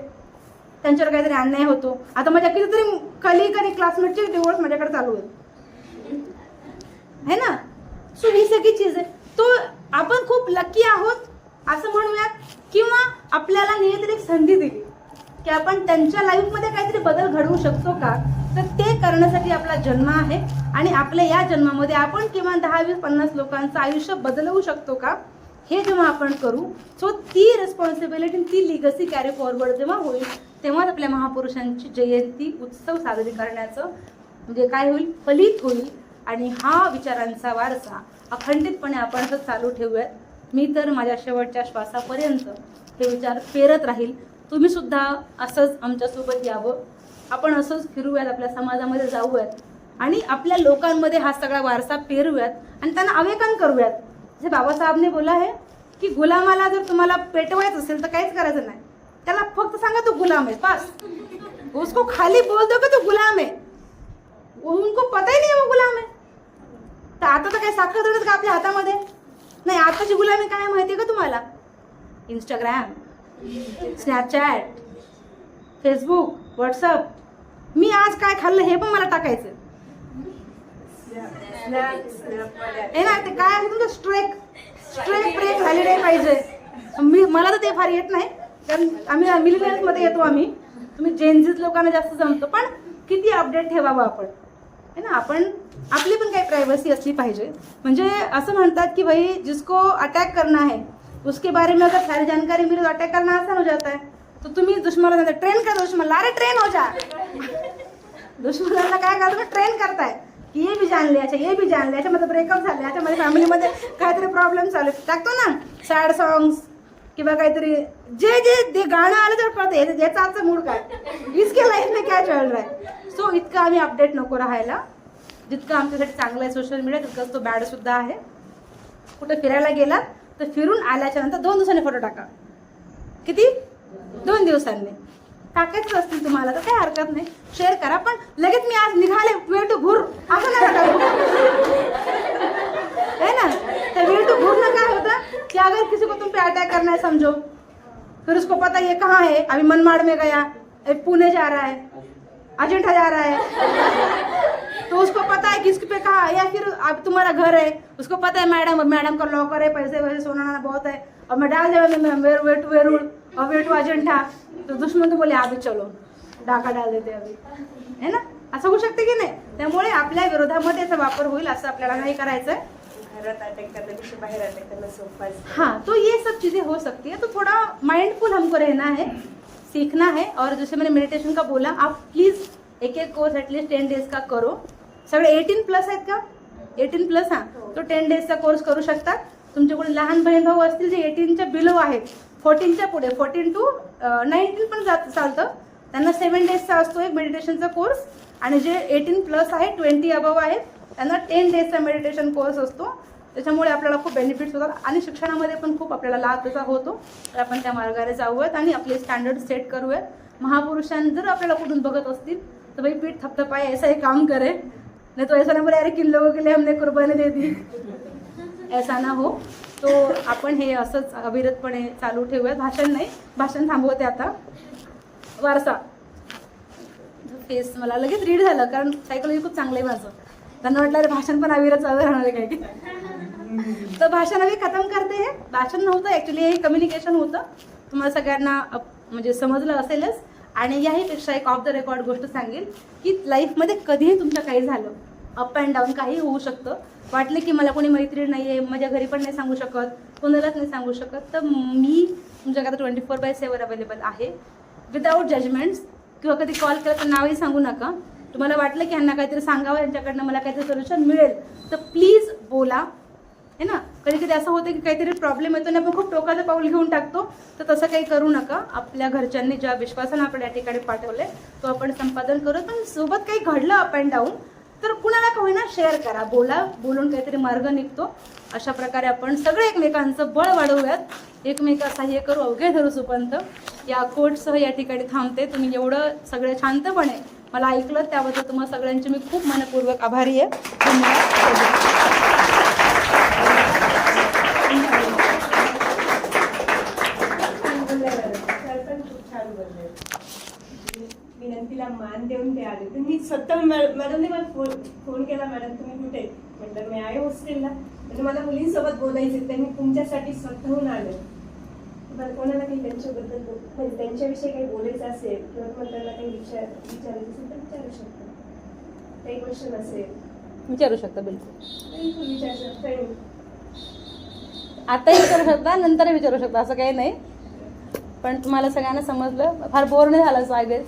त्यांच्यावर काहीतरी अन्याय होतो. आता माझ्या कितीतरी कलिग आणि क्लासमेटचे डिवोर्स माझ्याकडे चालू आहे ना. सो ही सगळी चीज आहे. तो आपण खूप लकी आहोत असं म्हणूयात, किंवा आपल्याला नियतीने एक संधी दिली की आपण त्यांच्या लाईफमध्ये काहीतरी बदल घडवू शकतो का, तर ते करण्यासाठी आपला जन्म आहे. आणि आपल्या या जन्मामध्ये आपण किमान 10-20-50 लोकांचं आयुष्य बदलवू शकतो का, हे जेव्हा आपण करू, सो ती रिस्पॉन्सिबिलिटी, ती लिगसी कॅरी फॉरवर्ड जेव्हा होईल, तेव्हाच आपल्या महापुरुषांची जयंती उत्सव साजरी करण्याचं म्हणजे काय होईल, फलित होईल. आणि हा विचारांचा वारसा अखंडितपणे आपण असं चालू ठेवूयात. मी तर माझ्या शेवटच्या श्वासापर्यंत हे विचार पेरत राहील. तुम्ही सुद्धा असंच आमच्यासोबत यावं, आपण असंच फिरूयात, आपल्या समाजामध्ये जाऊयात आणि आपल्या लोकांमध्ये हा सगळा वारसा पेरूयात आणि त्यांना अवेकन करूयात. जे बाबासाहेबने बोला आहे की गुलामाला जर तुम्हाला पेटवायचं असेल तर काहीच करायचं नाही, त्याला फक्त सांगा तू गुलाम आहे, पास. उसको खाली बोल दो की तू गुलाम है, उनको पता ही नहीं वो गुलाम है. तर आता तर काही साखर देतात का आपल्या हातामध्ये? नाही. आताची गुलामी काय माहिती आहे का तुम्हाला? Instagram, Snapchat, Facebook, WhatsApp. मी आज काय खाल्लं हे पण मला टाकायचं आहे ना. ते काय तुमचं स्ट्रेक ब्रेक झाले नाही पाहिजे. मला तर ते फार येत नाही, कारण आम्ही मिलिनियल्समध्ये येतो, आम्ही तुम्ही जेनझीज लोकांना जास्त जमतो. पण किती अपडेट ठेवावं आपण, है ना. आपण आपली पण काही प्रायव्हसी असली पाहिजे. म्हणजे असं म्हणतात की भाई जिसको अटॅक करना है उसके बारे में अगर सारी जानकारी मिले तो अटॅक करना आसान हो जाता है. तो तुम्ही दुश्मनाला ट्रेन कर, दुश्मन अरे ट्रेन हो जा. दुश्मनाला काय करतो, ट्रेन करताय की ये भी जान लिया, अच्छा ये भी जान लिया, अच्छा मतलब ब्रेकअप झाले, अच्छा माझ्या फॅमिलीमध्ये काहीतरी प्रॉब्लेम चालू, टाकतो ना सॅड सॉंग्स किंवा काहीतरी जे जे ते गाणं आलं तर कळतं याचा आजचा मूड काय, इसके लाईफ में काय चल रहा है. सो इतकं आम्ही अपडेट नको राहायला. जितकं आमच्यासाठी चांगलं आहे सोशल मीडिया, तितकंच तो बॅड सुद्धा आहे. कुठे फिरायला गेला तर फिरून आल्याच्या नंतर 2 दिवसांनी फोटो टाका. किती? 2 दिवसांनी टाकायचं असतील तुम्हाला तर काही हरकत नाही, शेअर करा. पण लगेच मी आज निघाले वे टू घूर असं नाही टाकू, है ना. तर वे टू घूर ना काय होता कि अगर किसी को तुम पे अटैक करना है समझो, फिर उसको पता ये कहाँ है, अभी मनमाड़ में गया, पुणे जा रहा है, अजंठा जा रहा है, तो उसको पता है किसके पे कहा. या फिर अब तुम्हारा घर है, उसको पता है मैडम का लॉकर है, पैसे वैसे सोना बहुत है, और मैं डाल दे वे टू वेरूळ और वे टू अजंठा. तो दुश्मन तो बोले अभी चलो डाका डाल देते अभी, है ना. असं होऊ शकते की नाही. त्यामुळे आपल्या विरोधामध्ये याचा वापर होईल असं आपल्याला नाही करायचं आहे. घरात अटॅक करण्यापेक्षा बाहेर अटॅक करणं सोपं आहे. हाँ, तो ये सब चीज़ें हो सकती है. तो थोड़ा माइंडफुल हमको रहना है, सीखना है. और जैसे मैंने मेडिटेशन का बोला, आप प्लीज़ एक कोर्स एटलीस्ट 10 डेज का करो. सगळे 18+ आहेत का? 18+. हां, तो 10 डेजचा कोर्स करू शकतात. तुमचे कोणी लहान बहीण भाऊ असतील जे 18च्या बिलो आहेत, 14च्या पुढे 14 to 19 पण चालतं, त्यांना 7 डेजचा असतो एक मेडिटेशनचा कोर्स. आणि जे 18+ आहे, 20 अबव आहेत, त्यांना 10 डेजचा मेडिटेशन कोर्स असतो. त्याच्यामुळे आपल्याला खूप बेनिफिट्स होतात आणि शिक्षणामध्ये पण खूप आपल्याला लाभ त्याचा होतो. तर आपण त्या मार्गाने जाऊयात आणि आपले स्टँडर्ड सेट करूयात. महापुरुषांनी जर आपल्याला कुठून बघत असतील तर भाई पीठ थपथपाए ऐसा ही काम करे, नहीं तो ऐसा ना बोले अरे किन लोगों के लिए हमने कुर्बानी दे दी, ऐसा ना हो. तो आपण हे असंच अविरतपणे चालू ठेवूयात. भाषण नाही, भाषण थांबवते आता. वारसा फेस मला लगेच रीड झालं, कारण सायकोलॉजी खूप चांगलं आहे माझं. त्यांना वाटलं अरे भाषण पण अविरत चालू राहणार आहे काय. तर भाषण अभी खतम करते है. भाषण नव्हतं ॲक्च्युली, हे कम्युनिकेशन होतं. तुम्हाला सगळ्यांना म्हणजे समजलं असेलच. आणि याहीपेक्षा एक ऑफ द रेकॉर्ड गोष्ट सांगेल की लाईफमध्ये कधीही तुमचं काही झालं, अप अँड डाऊन काही होऊ शकतं. वाटलं की मला कोणी मैत्रीण नाही आहे, माझ्या घरी पण नाही सांगू शकत, कोणालाच नाही सांगू शकत, तर मी तुमच्याकडे 24/7 अवेलेबल आहे, विदाऊट जजमेंट्स. किंवा कधी कॉल केला तर नावही सांगू नका. तुम्हाला वाटलं की ह्यांना काहीतरी सांगावं, यांच्याकडनं मला काहीतरी सोल्युशन मिळेल, तर प्लीज बोला. है ना. कधी कधी असं होतं की काहीतरी प्रॉब्लेम येतो आणि आपण खूप टोकाचं पाऊल घेऊन टाकतो. तर तसं काही करू नका. आपल्या घरच्यांनी ज्या विश्वासानं आपण या ठिकाणी पाठवलंय तो आपण संपादन करू. पण सोबत काही घडलं अप अँड डाऊन तर कुणाला का होईना शेअर करा, बोला, बोलून काहीतरी मार्ग निघतो. अशा प्रकारे आपण सगळे एकमेकांचं बळ वाढवूयात, एकमेका सहाय्य करू, अवघे धरू सुपंत. या कोटसह या ठिकाणी थांबते. तुम्ही एवढं सगळे शांतपणे मला ऐकलं त्याबद्दल तुम्हाला सगळ्यांचे मी खूप मनपूर्वक आभारी आहे. सर पण खूप छान बोलले. विनंतीला मान देऊन ते आले. तुम्ही स्वतः मॅडमने मला फोन केला, मॅडम तुम्ही कुठे? म्हटलं मी आहे हॉस्टेलला. म्हणजे मला मुलींसोबत बोलायचे, त्यांनी तुमच्यासाठी स्वतःहून आले. बरं, कोणाला काही त्यांच्याबद्दल म्हणजे त्यांच्याविषयी काही बोलायचं असेल किंवा तुम्हाला त्यांना काही विचारायचं असेल तर विचारू शकता. काही क्वेश्चन असेल विचारू शकता. बिलकुल बिलकुल विचारू शकता. आताही विचारू शकता, नंतर विचारू शकता, असं काही नाही. पण तुम्हाला सगळ्यांना समजलं. फार बोर नाही झालं, आय गेस.